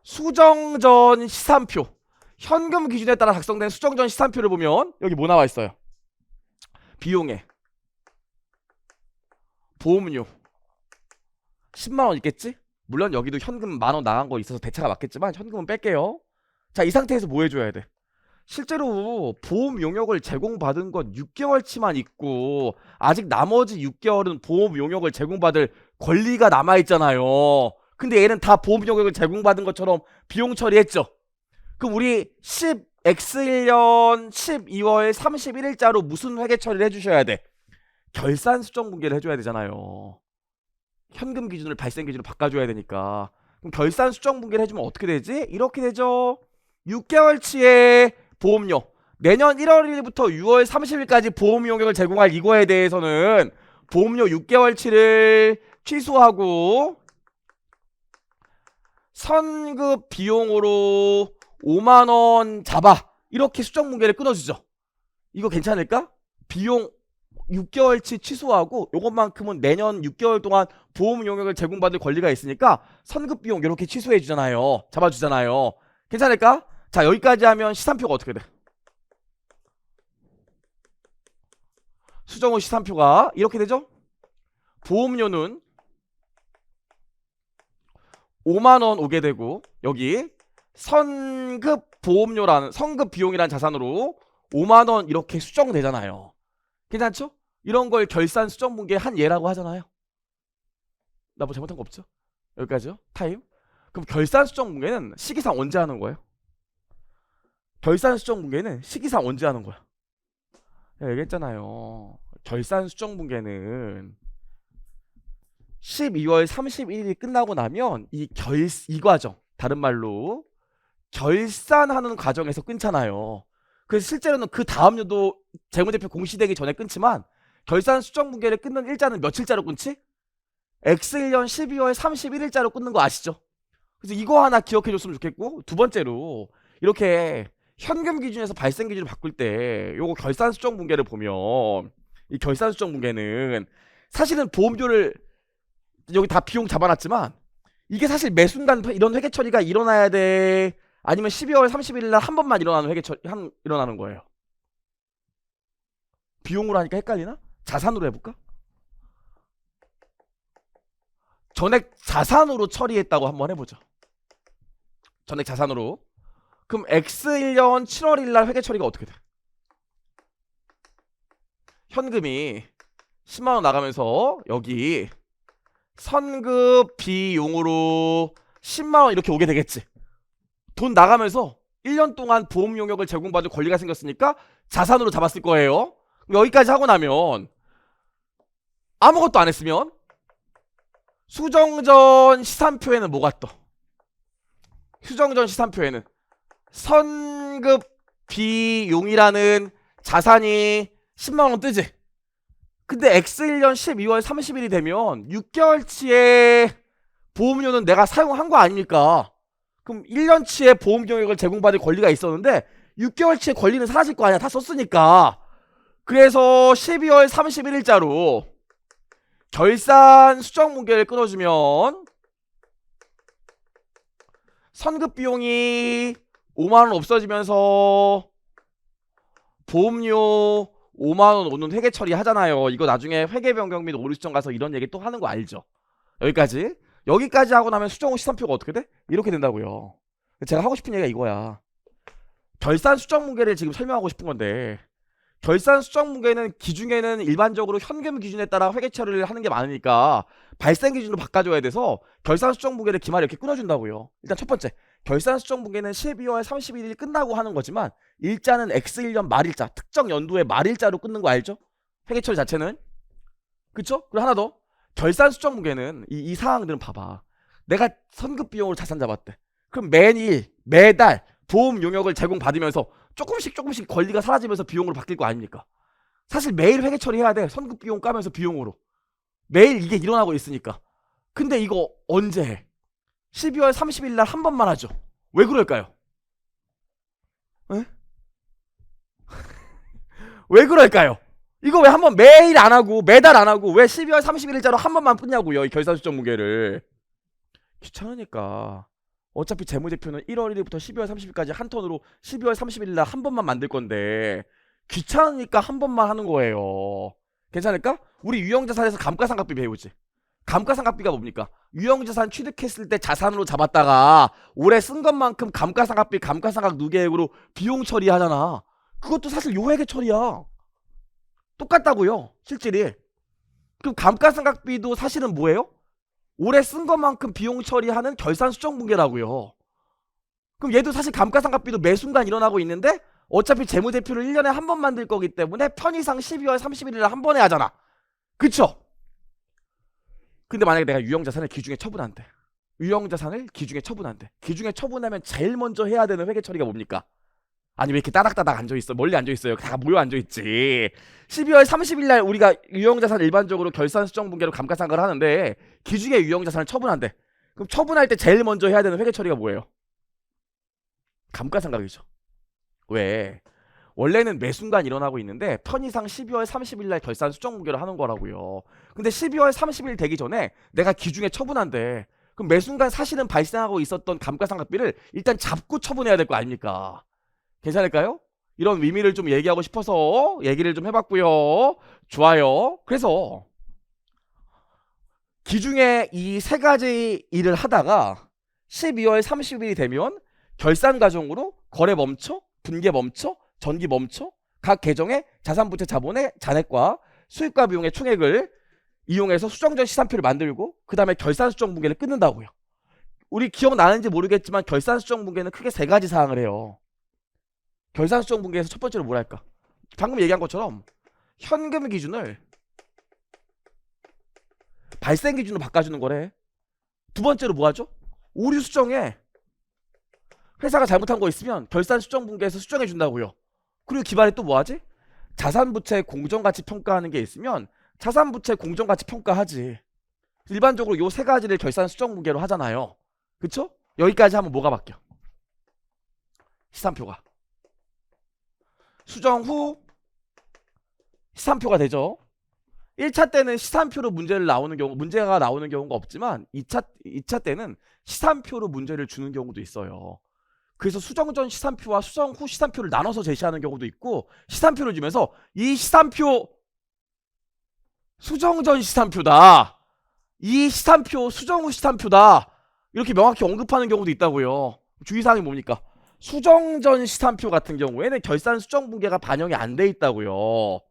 수정전 시산표, 현금 기준에 따라 작성된 수정전 시산표를 보면 여기 뭐 나와 있어요? 비용에 보험료 10만원 있겠지? 물론 여기도 현금 만원 나간 거 있어서 대차가 맞겠지만 현금은 뺄게요. 자, 이 상태에서 뭐 해줘야 돼? 실제로 보험 용역을 제공받은 건 6개월치만 있고 아직 나머지 6개월은 보험 용역을 제공받을 권리가 남아있잖아요. 근데 얘는 다 보험 용역을 제공받은 것처럼 비용 처리했죠. 그럼 우리 X1년 12월 31일자로 무슨 회계 처리를 해주셔야 돼? 결산 수정 분계를 해줘야 되잖아요. 현금 기준을 발생 기준으로 바꿔줘야 되니까. 그럼 결산 수정 분계를 해주면 어떻게 되지? 이렇게 되죠. 6개월치의 보험료, 내년 1월 1일부터 6월 30일까지 보험 용역을 제공할 이거에 대해서는 보험료 6개월치를 취소하고 선급 비용으로 5만원 잡아. 이렇게 수정 분계를 끊어주죠. 이거 괜찮을까? 비용 6개월치 취소하고 요것만큼은 내년 6개월 동안 보험 용역을 제공받을 권리가 있으니까 선급 비용 이렇게 취소해 주잖아요. 잡아주잖아요. 괜찮을까? 자, 여기까지 하면 시산표가 어떻게 돼? 수정 후 시산표가 이렇게 되죠? 보험료는 5만원 오게 되고 여기 선급 비용이라는 자산으로 5만원 이렇게 수정되잖아요. 괜찮죠? 이런 걸 결산 수정 분계 한 예라고 하잖아요. 나 뭐 잘못한 거 없죠? 여기까지요? 타임. 그럼 결산 수정 분계는 시기상 언제 하는 거예요? 결산 수정 분계는 시기상 언제 하는 거야? 내가 얘기했잖아요. 결산 수정 분계는 12월 31일이 끝나고 나면 이 과정, 다른 말로 결산하는 과정에서 끊잖아요. 그래서 실제로는 그 다음 년도 재무제표 공시되기 전에 끊지만 결산 수정 분계를 끊는 일자는 며칠자로 끊지? X1년 12월 31일자로 끊는 거 아시죠? 그래서 이거 하나 기억해 줬으면 좋겠고, 두 번째로 이렇게 현금 기준에서 발생 기준을 바꿀 때 요거 결산 수정 분계를 보면 이 결산 수정 분계는 사실은 보험료를 여기 다 비용 잡아놨지만 이게 사실 매 순간 이런 회계 처리가 일어나야 돼? 아니면 12월 30일 날 한 번만 일어나는 일어나는 거예요? 비용으로 하니까 헷갈리나? 자산으로 해볼까? 전액 자산으로 처리했다고 한번 해보죠. 전액 자산으로. 그럼 X1년 7월 1일 날 회계 처리가 어떻게 돼? 현금이 10만원 나가면서 여기 선급 비용으로 10만원 이렇게 오게 되겠지. 돈 나가면서 1년 동안 보험 용역을 제공받을 권리가 생겼으니까 자산으로 잡았을 거예요. 여기까지 하고 나면 아무것도 안 했으면 수정전 시산표에는 뭐가 떠? 수정전 시산표에는 선급 비용이라는 자산이 10만원 뜨지. 근데 X1년 12월 30일이 되면 6개월치의 보험료는 내가 사용한 거 아닙니까? 그럼 1년치의 보험 경력을 제공받을 권리가 있었는데 6개월치의 권리는 사라질 거 아니야. 다 썼으니까. 그래서 12월 31일자로 결산 수정 문게를 끊어주면 선급 비용이 5만원 없어지면서 보험료 5만원 오는 회계 처리하잖아요. 이거 나중에 회계 변경 및 오류 수정 가서 이런 얘기 또 하는 거 알죠? 여기까지 하고 나면 수정 후 시산표가 어떻게 돼? 이렇게 된다고요. 제가 하고 싶은 얘기가 이거야. 결산 수정 문게를 지금 설명하고 싶은 건데, 결산 수정 문게는 기준에는 일반적으로 현금 기준에 따라 회계 처리를 하는 게 많으니까 발생 기준으로 바꿔줘야 돼서 결산 수정 문게를 기말에 이렇게 끊어준다고요. 일단 첫 번째, 결산 수정 문게는 12월 31일 끝나고 하는 거지만 일자는 X1년 말일자, 특정 연도의 말일자로 끊는 거 알죠? 회계 처리 자체는. 그쵸? 그리고 하나 더, 결산 수정 문게는 이 사항들은 봐봐. 내가 선급 비용으로 자산 잡았대. 그럼 매일 매달 보험 용역을 제공받으면서 조금씩 권리가 사라지면서 비용으로 바뀔 거 아닙니까? 사실 매일 회계 처리해야 돼. 선급 비용 까면서 비용으로 매일 이게 일어나고 있으니까. 근데 이거 언제 해? 12월 30일 날 한 번만 하죠. 왜 그럴까요? 에? 왜 그럴까요? 이거 왜 한 번 매일 안 하고 매달 안 하고 왜 12월 31일자로 한 번만 끊냐고요. 이 결산 수정 문게를. 귀찮으니까. 어차피 재무제표는 1월 1일부터 12월 30일까지 한 턴으로 12월 30일 날 한 번만 만들 건데 귀찮으니까 한 번만 하는 거예요. 괜찮을까? 우리 유형자산에서 감가상각비 배우지. 감가상각비가 뭡니까? 유형자산 취득했을 때 자산으로 잡았다가 올해 쓴 것만큼 감가상각비, 감가상각 누계액으로 비용 처리하잖아. 그것도 사실 요회계 처리야. 똑같다고요. 실질이. 그럼 감가상각비도 사실은 뭐예요? 올해 쓴 것만큼 비용 처리하는 결산 수정 문게라고요. 그럼 얘도 사실 감가상각비도 매 순간 일어나고 있는데 어차피 재무제표를 1년에 한 번 만들 거기 때문에 편의상 12월 31일에 한 번에 하잖아. 그쵸? 근데 만약에 내가 유형자산을 기중에 처분한대. 유형자산을 기중에 처분한대. 기중에 처분하면 제일 먼저 해야 되는 회계 처리가 뭡니까? 아니 왜 이렇게 따닥따닥 앉아있어? 멀리 앉아있어요. 다 모여 앉아있지. 12월 30일날 우리가 유형자산 일반적으로 결산 수정 문게로 감가상각을 하는데 기중에 유형자산을 처분한대. 그럼 처분할 때 제일 먼저 해야 되는 회계 처리가 뭐예요? 감가상각이죠. 왜? 원래는 매 순간 일어나고 있는데 편의상 12월 30일날 결산 수정 문게로 하는 거라고요. 근데 12월 30일 되기 전에 내가 기중에 처분한대. 그럼 매 순간 사실은 발생하고 있었던 감가상각비를 일단 잡고 처분해야 될 거 아닙니까? 괜찮을까요? 이런 의미를 좀 얘기하고 싶어서 얘기를 좀 해봤고요. 좋아요. 그래서 기중에 이 세 가지 일을 하다가 12월 30일이 되면 결산 과정으로 거래 멈춰, 분계 멈춰, 전기 멈춰, 각 계정의 자산부채 자본의 잔액과 수익과 비용의 총액을 이용해서 수정전 시산표를 만들고 그 다음에 결산 수정 문게를 끊는다고요. 우리 기억나는지 모르겠지만 결산 수정 문게는 크게 세 가지 사항을 해요. 결산 수정 문게에서 첫 번째로 뭐랄까? 방금 얘기한 것처럼 현금 기준을 발생 기준으로 바꿔주는 거래. 두 번째로 뭐하죠? 오류 수정에 회사가 잘못한 거 있으면 결산 수정 문게에서 수정해 준다고요. 그리고 기반에 또 뭐하지? 자산부채 공정가치 평가하는 게 있으면 자산부채 공정가치 평가하지. 일반적으로 요 세 가지를 결산 수정 문게로 하잖아요. 그쵸? 여기까지 하면 뭐가 바뀌어? 시산표가. 수정 후 시산표가 되죠. 1차 때는 시산표로 문제가 나오는 경우가 없지만 2차 때는 시산표로 문제를 주는 경우도 있어요. 그래서 수정 전 시산표와 수정 후 시산표를 나눠서 제시하는 경우도 있고 시산표를 주면서 이 시산표 수정 전 시산표다. 이 시산표 수정 후 시산표다. 이렇게 명확히 언급하는 경우도 있다고요. 주의사항이 뭡니까? 수정 전 시산표 같은 경우에는 결산 수정 문게가 반영이 안 돼 있다고요.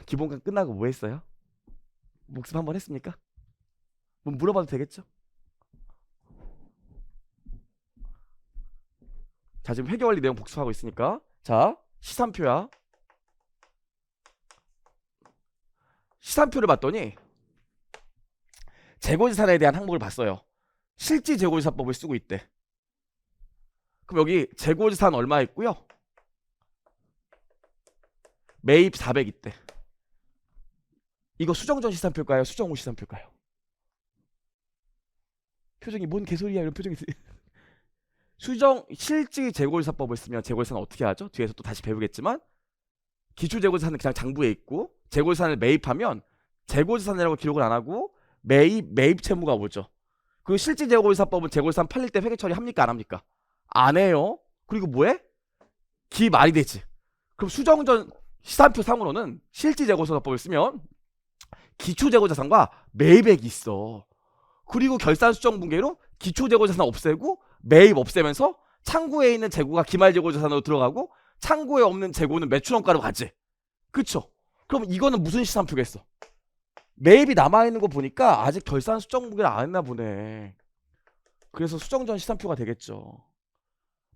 기본관 끝나고 뭐 했어요? 복습 한번 했습니까? 뭐 물어봐도 되겠죠? 자, 지금 회계원리 내용 복습하고 있으니까 자, 시산표야. 시산표를 봤더니 재고지산에 대한 항목을 봤어요. 실지 재고지산법을 쓰고 있대. 그럼 여기 재고지산 얼마 있고요? 매입 400 있대. 이거 수정전 시산표일까요? 수정 후 시산표일까요? 표정이 뭔 개소리야 이런 표정이. 실지 재고지산법을 쓰면 재고지산은 어떻게 하죠? 뒤에서 또 다시 배우겠지만 기초 재고지산은 그냥 장부에 있고 재고지산을 매입하면 재고지산이라고 기록을 안 하고 매입 채무가 오죠. 그 실지 재고지산법은 재고지산 팔릴 때 회계 처리합니까 안 합니까? 안 해요. 그리고 뭐해? 기말이 되지. 그럼 수정전 시산표 상으로는 실지 재고지산법을 쓰면 기초 재고자산과 매입액이 있어. 그리고 결산 수정 분계로 기초 재고자산 없애고 매입 없애면서 창구에 있는 재고가 기말 재고자산으로 들어가고 창구에 없는 재고는 매출원가로 가지. 그쵸? 그럼 이거는 무슨 시산표겠어? 매입이 남아있는 거 보니까 아직 결산 수정 분계를 안 했나 보네. 그래서 수정전 시산표가 되겠죠.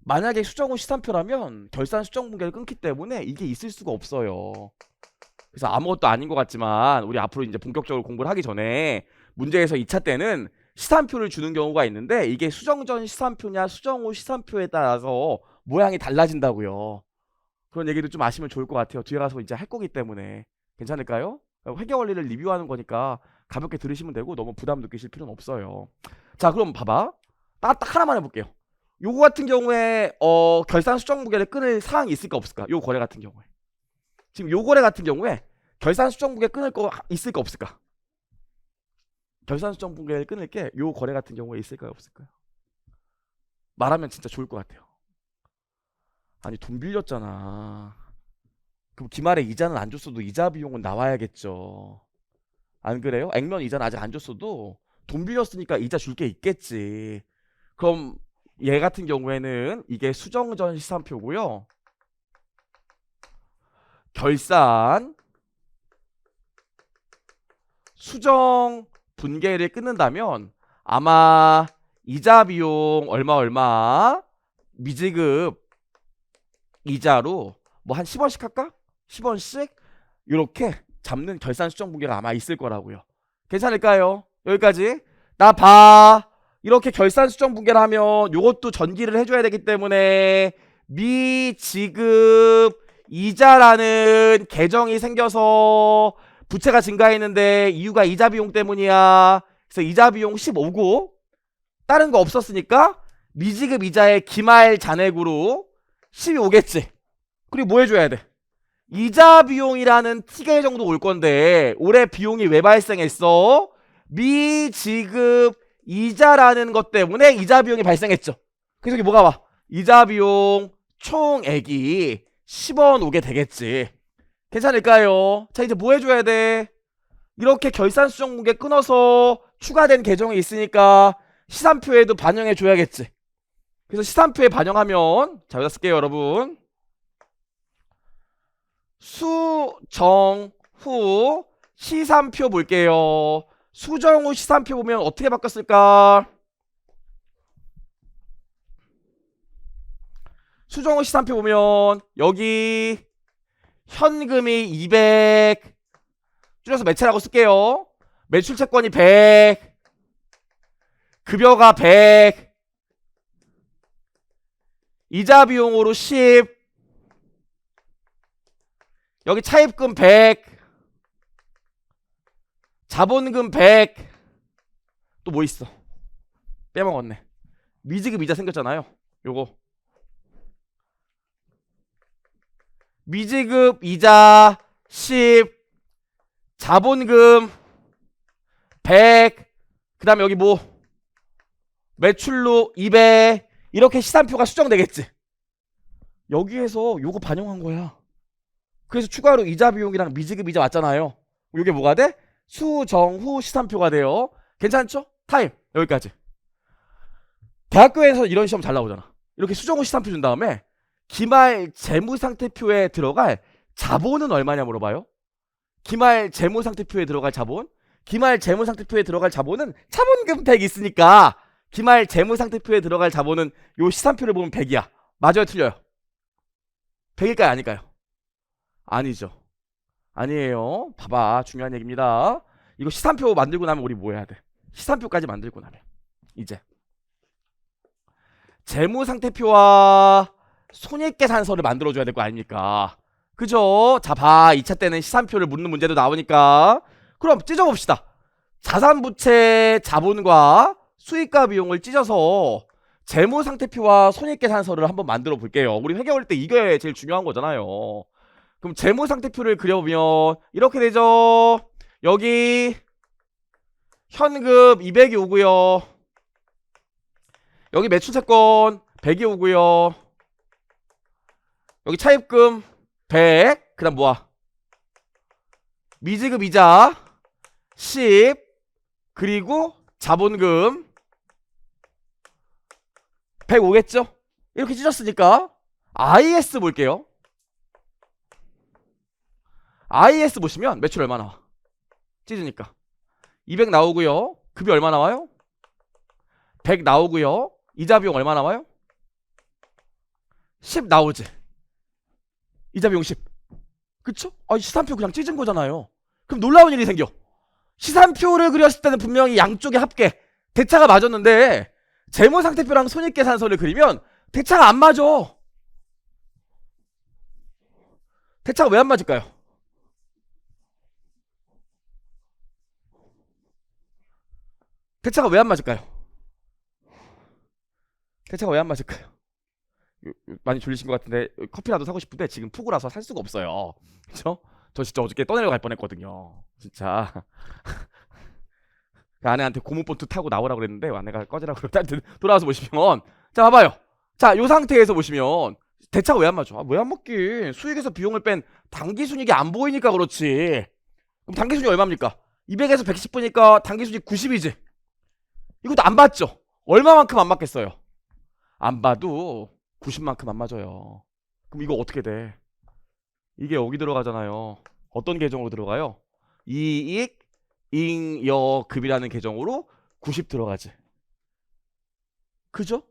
만약에 수정 후 시산표라면 결산 수정 분계를 끊기 때문에 이게 있을 수가 없어요. 그래서 아무것도 아닌 것 같지만 우리 앞으로 이제 본격적으로 공부를 하기 전에 문제에서 2차 때는 시산표를 주는 경우가 있는데 이게 수정 전 시산표냐 수정 후 시산표에 따라서 모양이 달라진다고요. 그런 얘기도 좀 아시면 좋을 것 같아요. 뒤에 가서 이제 할 거기 때문에. 괜찮을까요? 회계 원리를 리뷰하는 거니까 가볍게 들으시면 되고 너무 부담 느끼실 필요는 없어요. 자, 그럼 봐봐. 딱 하나만 해볼게요. 요거 같은 경우에 결산 수정 무게를 끊을 사항이 있을까 없을까? 요 거래 같은 경우에. 지금 요 거래 같은 경우에 결산 수정 무게 끊을 거 있을까 없을까? 결산 수정 무게를 끊을 게 요 거래 같은 경우에 있을까요 없을까요? 말하면 진짜 좋을 것 같아요. 아니 돈 빌렸잖아. 그럼 기말에 이자는 안 줬어도 이자 비용은 나와야겠죠. 안 그래요? 액면 이자는 아직 안 줬어도 돈 빌렸으니까 이자 줄 게 있겠지. 그럼 얘 같은 경우에는 이게 수정전 시산표고요. 결산 수정 분계를 끊는다면 아마 이자 비용 얼마 미지급 이자로 뭐 한 10원씩 할까? 10원씩 이렇게 잡는 결산 수정 분계가 아마 있을 거라고요. 괜찮을까요? 여기까지. 나 봐. 이렇게 결산 수정 분계를 하면 요것도 전기를 해줘야 되기 때문에 미지급 이자라는 계정이 생겨서 부채가 증가했는데 이유가 이자 비용 때문이야. 그래서 이자 비용 15고 다른 거 없었으니까 미지급 이자의 기말 잔액으로 12오겠지. 그리고 뭐 해줘야 돼? 이자 비용이라는 T개 정도 올 건데 올해 비용이 왜 발생했어? 미지급 이자라는 것 때문에 이자 비용이 발생했죠. 그래서 여기 뭐가 와? 이자 비용 총액이 10원 오게 되겠지. 괜찮을까요? 자, 이제 뭐 해줘야 돼? 이렇게 결산 수정 분계 끊어서 추가된 계정이 있으니까 시산표에도 반영해 줘야겠지. 그래서 시산표에 반영하면 자, 여기다 쓸게요 여러분. 수정 후 시산표 볼게요. 수정 후 시산표 보면 어떻게 바꿨을까? 수정 후 시산표 보면 여기 현금이 200 줄여서 매체라고 쓸게요. 매출 채권이 100 급여가 100 이자 비용으로 10 여기 차입금 100 자본금 100 또 뭐 있어? 빼먹었네. 미지급 이자 생겼잖아요. 요거 미지급 이자 10 자본금 100 그 다음에 여기 뭐 매출로 200 이렇게 시산표가 수정되겠지. 여기에서 요거 반영한 거야. 그래서 추가로 이자 비용이랑 미지급 이자 왔잖아요. 요게 뭐가 돼? 수정 후 시산표가 돼요. 괜찮죠? 타임 여기까지. 대학교에서 이런 시험 잘 나오잖아. 이렇게 수정 후 시산표 준 다음에 기말 재무상태표에 들어갈 자본은 얼마냐 물어봐요. 기말 재무상태표에 들어갈 자본. 기말 재무상태표에 들어갈 자본은 자본금 100 있으니까 기말 재무상태표에 들어갈 자본은 요 시산표를 보면 100이야. 맞아요 틀려요? 100일까요 아닐까요? 아니죠. 아니에요. 봐봐. 중요한 얘기입니다. 이거 시산표 만들고 나면 우리 뭐 해야 돼? 시산표까지 만들고 나면 이제 재무상태표와 손익계산서를 만들어줘야 될 거 아닙니까? 그죠? 자, 봐. 2차 때는 시산표를 묻는 문제도 나오니까. 그럼 찢어봅시다. 자산부채 자본과 수익과 비용을 찢어서 재무상태표와 손익계산서를 한번 만들어 볼게요. 우리 회계할 때 이게 제일 중요한 거잖아요. 그럼 재무상태표를 그려보면 이렇게 되죠. 여기 현금 200이 오고요. 여기 매출채권 100이 오고요. 여기 차입금 100. 그 다음 뭐야? 미지급 이자 10. 그리고 자본금 100 오겠죠? 이렇게 찢었으니까 IS 볼게요. IS 보시면 매출 얼마 나와? 찢으니까 200 나오고요. 급이 얼마 나와요? 100 나오고요. 이자 비용 얼마 나와요? 10 나오지. 이자 비용 10. 그쵸? 시산표 그냥 찢은 거잖아요. 그럼 놀라운 일이 생겨. 시산표를 그렸을 때는 분명히 양쪽의 합계 대차가 맞았는데 재무상태표랑 손익계산서를 그리면 대차가 안 맞아. 대차가 왜 안 맞을까요? 대차가 왜 안 맞을까요? 대차가 왜 안 맞을까요? 많이 졸리신 것 같은데 커피라도 사고 싶은데 지금 푸구라서 살 수가 없어요. 그쵸? 저 진짜 어저께 떠내려 갈 뻔했거든요. 진짜 그 아내한테 고무보트 타고 나오라고 그랬는데 아내가 꺼지라고 그랬는데 돌아와서 보시면 자 봐봐요. 자 요 상태에서 보시면 대차가 왜 안 맞아? 왜 안 맞긴? 수익에서 비용을 뺀 당기순이익이 안 보이니까 그렇지. 그럼 당기순이익 얼마입니까? 200에서 110보니까 당기순이익 90이지. 이것도 안 맞죠? 얼마만큼 안 맞겠어요? 안 봐도 90만큼 안 맞아요. 그럼 이거 어떻게 돼? 이게 여기 들어가잖아요. 어떤 계정으로 들어가요? 이익 잉여급이라는 계정으로 90 들어가지. 그죠?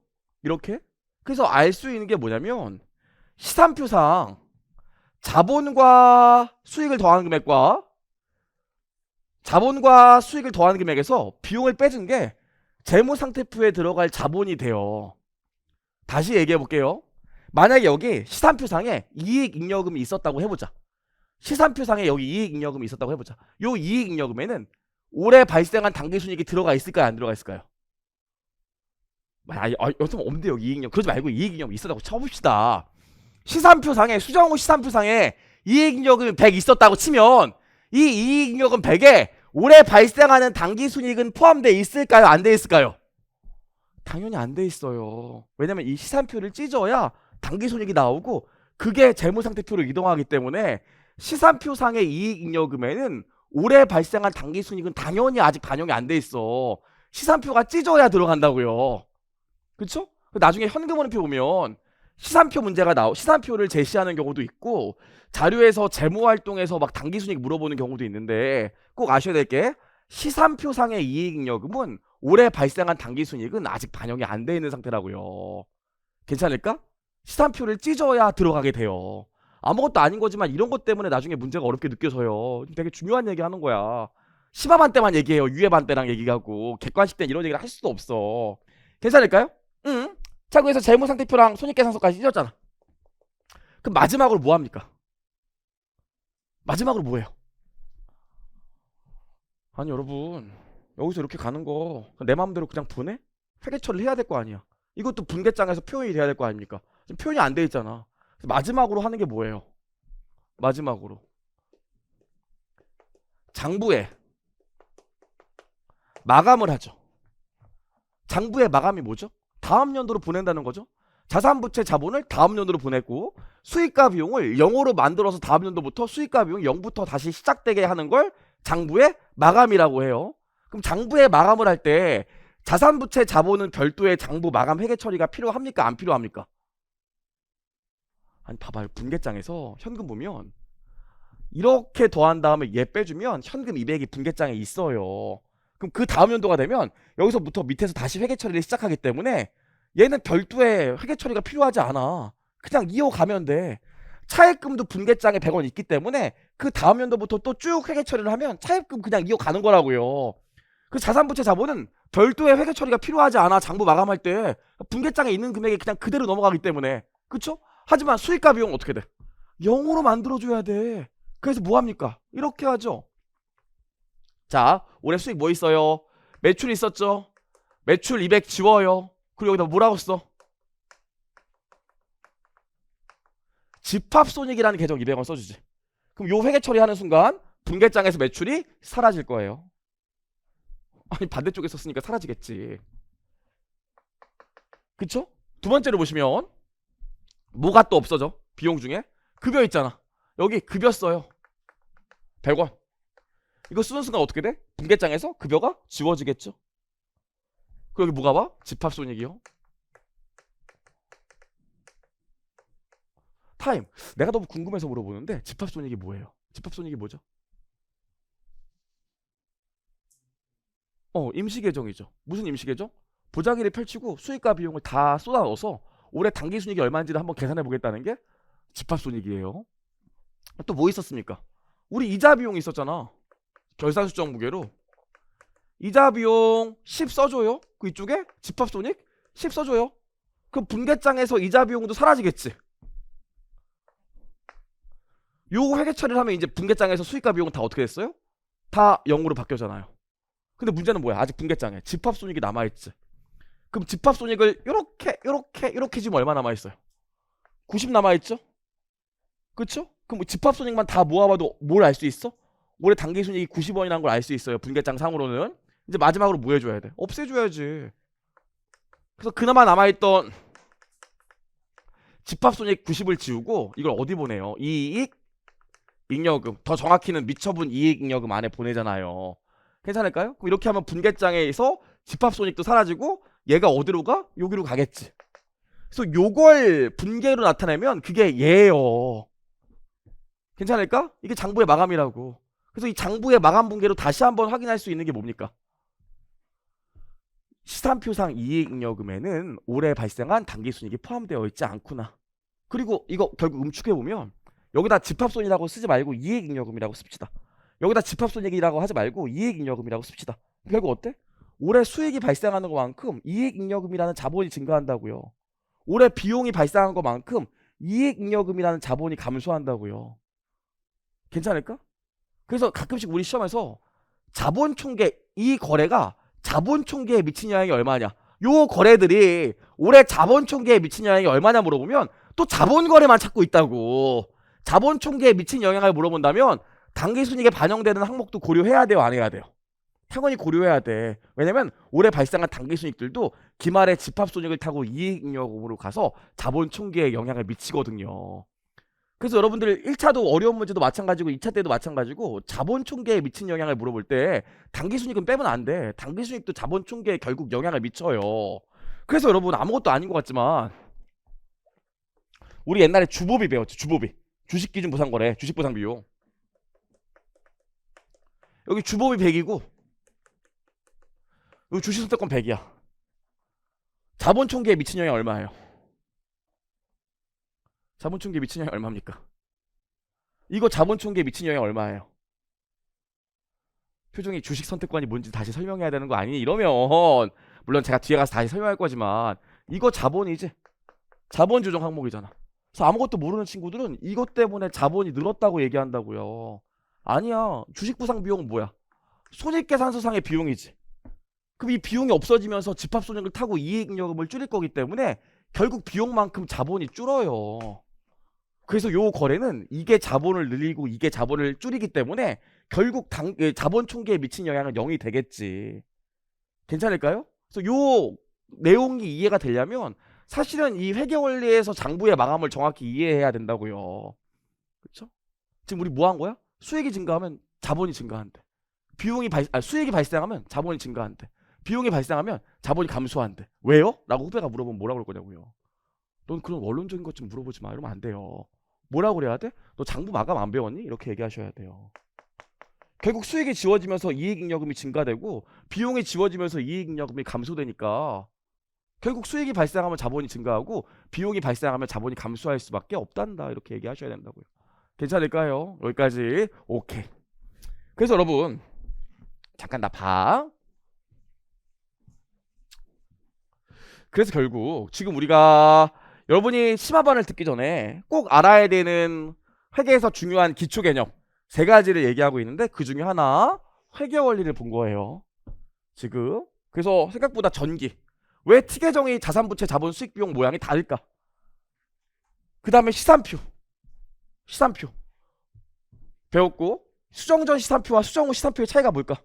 이렇게? 그래서 알 수 있는 게 뭐냐면 시산표상 자본과 수익을 더하는 금액과 자본과 수익을 더하는 금액에서 비용을 빼준 게 재무상태표에 들어갈 자본이 돼요. 다시 얘기해 볼게요. 만약에 여기 시산표상에 이익잉여금이 있었다고 해보자. 시산표상에 여기 이익잉여금이 있었다고 해보자. 요 이익잉여금에는 올해 발생한 당기순이익이 들어가 있을까요? 안 들어가 있을까요? 여튼 없는데 여기 이익잉여금. 그러지 말고 이익잉여금 있었다고 쳐봅시다. 시산표상에 수정후 시산표상에 이익잉여금이 100 있었다고 치면 이 이익잉여금 100에 올해 발생하는 당기순이익은 포함되어 있을까요? 안 돼 있을까요? 당연히 안 돼 있어요. 왜냐면 이 시산표를 찢어야 당기순이익이 나오고 그게 재무상태표로 이동하기 때문에 시산표상의 이익잉여금에는 올해 발생한 당기순이익은 당연히 아직 반영이 안 돼 있어. 시산표가 찢어야 들어간다고요. 그쵸? 나중에 현금흐름표 보면 시산표 문제가 시산표를 제시하는 경우도 있고 자료에서 재무활동에서 막 당기순이익 물어보는 경우도 있는데 꼭 아셔야 될 게 시산표상의 이익잉여금은 올해 발생한 당기순이익은 아직 반영이 안 돼 있는 상태라고요. 괜찮을까? 시산표를 찢어야 들어가게 돼요. 아무것도 아닌 거지만 이런 것 때문에 나중에 문제가 어렵게 느껴져요. 되게 중요한 얘기 하는 거야. 심화반 때만 얘기해요. 유예반 때랑 얘기하고 객관식 때는 이런 얘기를 할 수도 없어. 괜찮을까요? 응. 자, 그래서 재무상태표랑 손익계산서까지 찢었잖아. 그럼 마지막으로 뭐 합니까? 마지막으로 뭐예요? 아니 여러분 여기서 이렇게 가는 거 내 마음대로 그냥 보내? 회계 처리를 해야 될 거 아니야. 이것도 분계장에서 표현이 돼야 될 거 아닙니까? 지금 표현이 안 돼 있잖아. 마지막으로 하는 게 뭐예요? 마지막으로 장부에 마감을 하죠. 장부의 마감이 뭐죠? 다음 연도로 보낸다는 거죠. 자산부채 자본을 다음 연도로 보냈고 수익과 비용을 0으로 만들어서 다음 연도부터 수익과 비용 0부터 다시 시작되게 하는 걸 장부의 마감이라고 해요. 그럼 장부의 마감을 할 때 자산부채 자본은 별도의 장부 마감 회계 처리가 필요합니까? 안 필요합니까? 아니 봐봐요. 분계장에서 현금 보면 이렇게 더한 다음에 얘 빼주면 현금 200이 분계장에 있어요. 그럼 그 다음 연도가 되면 여기서부터 밑에서 다시 회계 처리를 시작하기 때문에 얘는 별도의 회계 처리가 필요하지 않아. 그냥 이어가면 돼. 차액금도 분계장에 100원 있기 때문에 그 다음 연도부터 또 쭉 회계 처리를 하면 차입금 그냥 이어가는 거라고요. 그 자산부채 자본은 별도의 회계 처리가 필요하지 않아. 장부 마감할 때 분계장에 있는 금액이 그냥 그대로 넘어가기 때문에. 그쵸? 하지만 수익과 비용은 어떻게 돼? 0으로 만들어줘야 돼. 그래서 뭐합니까? 이렇게 하죠. 자, 올해 수익 뭐 있어요? 매출 있었죠? 매출 200 지워요. 그리고 여기다 뭐라고 써? 집합손익이라는 계정 200원 써주지. 그럼 요 회계 처리하는 순간 분계장에서 매출이 사라질 거예요. 아니 반대쪽에 썼으니까 사라지겠지. 그쵸? 두 번째로 보시면 뭐가 또 없어져? 비용 중에 급여 있잖아. 여기 급여 써요. 100원. 이거 쓰는 순간 어떻게 돼? 분계장에서 급여가 지워지겠죠. 그리고 여기 뭐가 봐? 집합손익이요. 타임. 내가 너무 궁금해서 물어보는데 집합손익이 뭐예요? 집합손익이 뭐죠? 임시계정이죠. 무슨 임시계정? 보자기를 펼치고 수익과 비용을 다 쏟아 넣어서 올해 당기순이익이 얼마인지를 한번 계산해 보겠다는 게 집합손익이에요. 또 뭐 있었습니까? 우리 이자 비용이 있었잖아. 결산수정 무게로 이자 비용 10 써줘요. 그 이쪽에 집합손익 10 써줘요. 그럼 분계장에서 이자 비용도 사라지겠지. 요거 회계 처리를 하면 이제 분계장에서 수익과 비용은 다 어떻게 됐어요? 다 0으로 바뀌었잖아요. 근데 문제는 뭐야? 아직 분계장에 집합손익이 남아있지. 그럼 집합손익을 요렇게 지금 얼마 남아있어요? 90 남아있죠? 그쵸? 그럼 집합손익만 다 모아봐도 뭘 알 수 있어? 올해 당기순이익이 90원이라는 걸 알 수 있어요. 분계장 상으로는. 이제 마지막으로 뭐 해줘야 돼? 없애줘야지. 그래서 그나마 남아있던 집합손익 90을 지우고 이걸 어디 보내요? 이익 잉여금. 더 정확히는 미처분 이익 잉여금 안에 보내잖아요. 괜찮을까요? 그럼 이렇게 하면 분계장에서 집합손익도 사라지고 얘가 어디로 가? 여기로 가겠지. 그래서 요걸 분계로 나타내면 그게 얘예요. 괜찮을까? 이게 장부의 마감이라고. 그래서 이 장부의 마감 분계로 다시 한번 확인할 수 있는 게 뭡니까? 시산표상 이익잉여금에는 올해 발생한 당기순이익이 포함되어 있지 않구나. 그리고 이거 결국 음축해보면 여기다 집합손익이라고 쓰지 말고 이익잉여금이라고 씁시다. 여기다 집합손익이라고 하지 말고 이익잉여금이라고 씁시다. 결국 어때? 올해 수익이 발생하는 것만큼 이익잉여금이라는 자본이 증가한다고요. 올해 비용이 발생한 것만큼 이익잉여금이라는 자본이 감소한다고요. 괜찮을까? 그래서 가끔씩 우리 시험에서 자본총계, 이 거래가 자본총계에 미친 영향이 얼마냐, 요 거래들이 올해 자본총계에 미친 영향이 얼마냐 물어보면 또 자본거래만 찾고 있다고. 자본총계에 미친 영향을 물어본다면 당기순이익에 반영되는 항목도 고려해야 돼요, 안 해야 돼요? 당연히 고려해야 돼. 왜냐면 올해 발생한 당기순이익들도 기말에 집합손익을 타고 이익잉여금으로 가서 자본총계에 영향을 미치거든요. 그래서 여러분들 1차도 어려운 문제도 마찬가지고 2차 때도 마찬가지고 자본총계에 미친 영향을 물어볼 때 당기순이익은 빼면 안 돼. 당기순이익도 자본총계에 결국 영향을 미쳐요. 그래서 여러분 아무것도 아닌 것 같지만 우리 옛날에 주보비 배웠죠. 주보비. 주식기준보상거래, 주식보상비용. 여기 주보비 100이고 여기 주식선택권 100이야. 자본총계에 미친 영향 얼마예요? 자본총계에 미친 영향 얼마입니까? 이거 자본총계에 미친 영향 얼마예요? 표정이 주식선택권이 뭔지 다시 설명해야 되는 거 아니니? 이러면 물론 제가 뒤에 가서 다시 설명할 거지만 이거 자본이지? 자본 조정 항목이잖아. 그래서 아무것도 모르는 친구들은 이것 때문에 자본이 늘었다고 얘기한다고요. 아니야. 주식부상 비용은 뭐야? 손익계산서상의 비용이지. 그럼 이 비용이 없어지면서 집합손익을 타고 이익잉여금을 줄일 거기 때문에 결국 비용만큼 자본이 줄어요. 그래서 요 거래는 이게 자본을 늘리고 이게 자본을 줄이기 때문에 결국 자본총계에 미친 영향은 0이 되겠지. 괜찮을까요? 그래서 요 내용이 이해가 되려면 사실은 이 회계원리에서 장부의 마감을 정확히 이해해야 된다고요. 그렇죠? 지금 우리 뭐 한 거야? 수익이 증가하면 자본이 증가한대. 수익이 발생하면 자본이 증가한대. 비용이 발생하면 자본이 감소한대. 왜요? 라고 후배가 물어보면 뭐라고 그럴 거냐고요. 넌 그런 원론적인 것 좀 물어보지 마. 이러면 안 돼요. 뭐라고 그래야 돼? 너 장부 마감 안 배웠니? 이렇게 얘기하셔야 돼요. 결국 수익이 지워지면서 이익잉여금이 증가되고 비용이 지워지면서 이익잉여금이 감소되니까 결국 수익이 발생하면 자본이 증가하고 비용이 발생하면 자본이 감소할 수밖에 없단다. 이렇게 얘기하셔야 된다고요. 괜찮을까요? 여기까지. 오케이. 그래서 여러분 잠깐 나 봐. 그래서 결국 지금 우리가 여러분이 심화반을 듣기 전에 꼭 알아야 되는 회계에서 중요한 기초 개념 세 가지를 얘기하고 있는데 그 중에 하나 회계 원리를 본 거예요. 지금. 그래서 생각보다 전기. 왜 티계정이 자산부채 자본 수익 비용 모양이 다를까? 그 다음에 시산표. 시산표. 배웠고 수정전 시산표와 수정 후 시산표의 차이가 뭘까?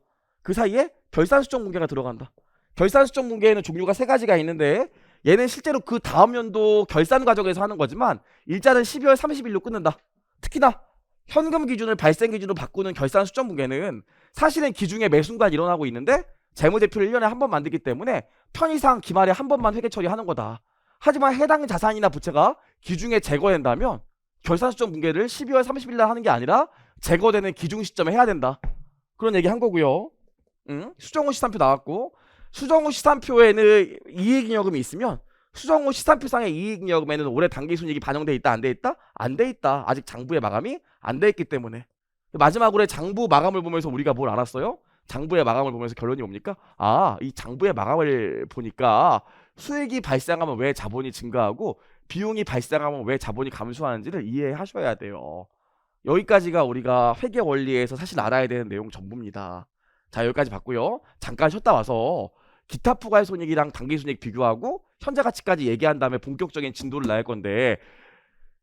그 사이에 결산 수정 문제가 들어간다. 결산 수정 문제에는 종류가 세 가지가 있는데 얘는 실제로 그 다음 연도 결산 과정에서 하는 거지만 일자는 12월 30일로 끊는다. 특히나 현금 기준을 발생 기준으로 바꾸는 결산 수정 문제는 사실은 기중에 매 순간 일어나고 있는데 재무제표를 1년에 한 번 만들기 때문에 편의상 기말에 한 번만 회계 처리하는 거다. 하지만 해당 자산이나 부채가 기중에 제거된다면 결산 수정 붕괴를 12월 30일 날 하는 게 아니라 제거되는 기중 시점에 해야 된다. 그런 얘기 한 거고요. 수정 후 시산표 나왔고 수정 후 시산표에는 이익잉여금이 있으면 수정 후 시산표상의 이익잉여금에는 올해 당기순이익이 반영돼 있다 안 돼 있다? 안 돼 있다. 아직 장부의 마감이 안 돼 있기 때문에. 마지막으로 장부 마감을 보면서 우리가 뭘 알았어요? 장부의 마감을 보면서 결론이 뭡니까? 아, 이 장부의 마감을 보니까 수익이 발생하면 왜 자본이 증가하고 비용이 발생하면 왜 자본이 감소하는지를 이해하셔야 돼요. 여기까지가 우리가 회계 원리에서 사실 알아야 되는 내용 전부입니다. 자, 여기까지 봤고요. 잠깐 쉬었다 와서 기타 부가손익이랑 당기순이익 비교하고 현재 가치까지 얘기한 다음에 본격적인 진도를 나갈 건데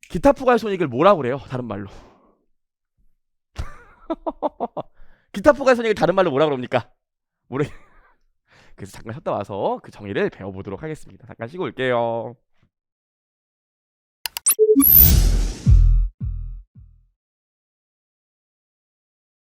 기타 부가손익을 뭐라고 그래요? 다른 말로. 기타 부가손익을 다른 말로 뭐라고 그럽니까? 모르. 그래서 잠깐 쉬었다 와서 그 정의를 배워보도록 하겠습니다. 잠깐 쉬고 올게요.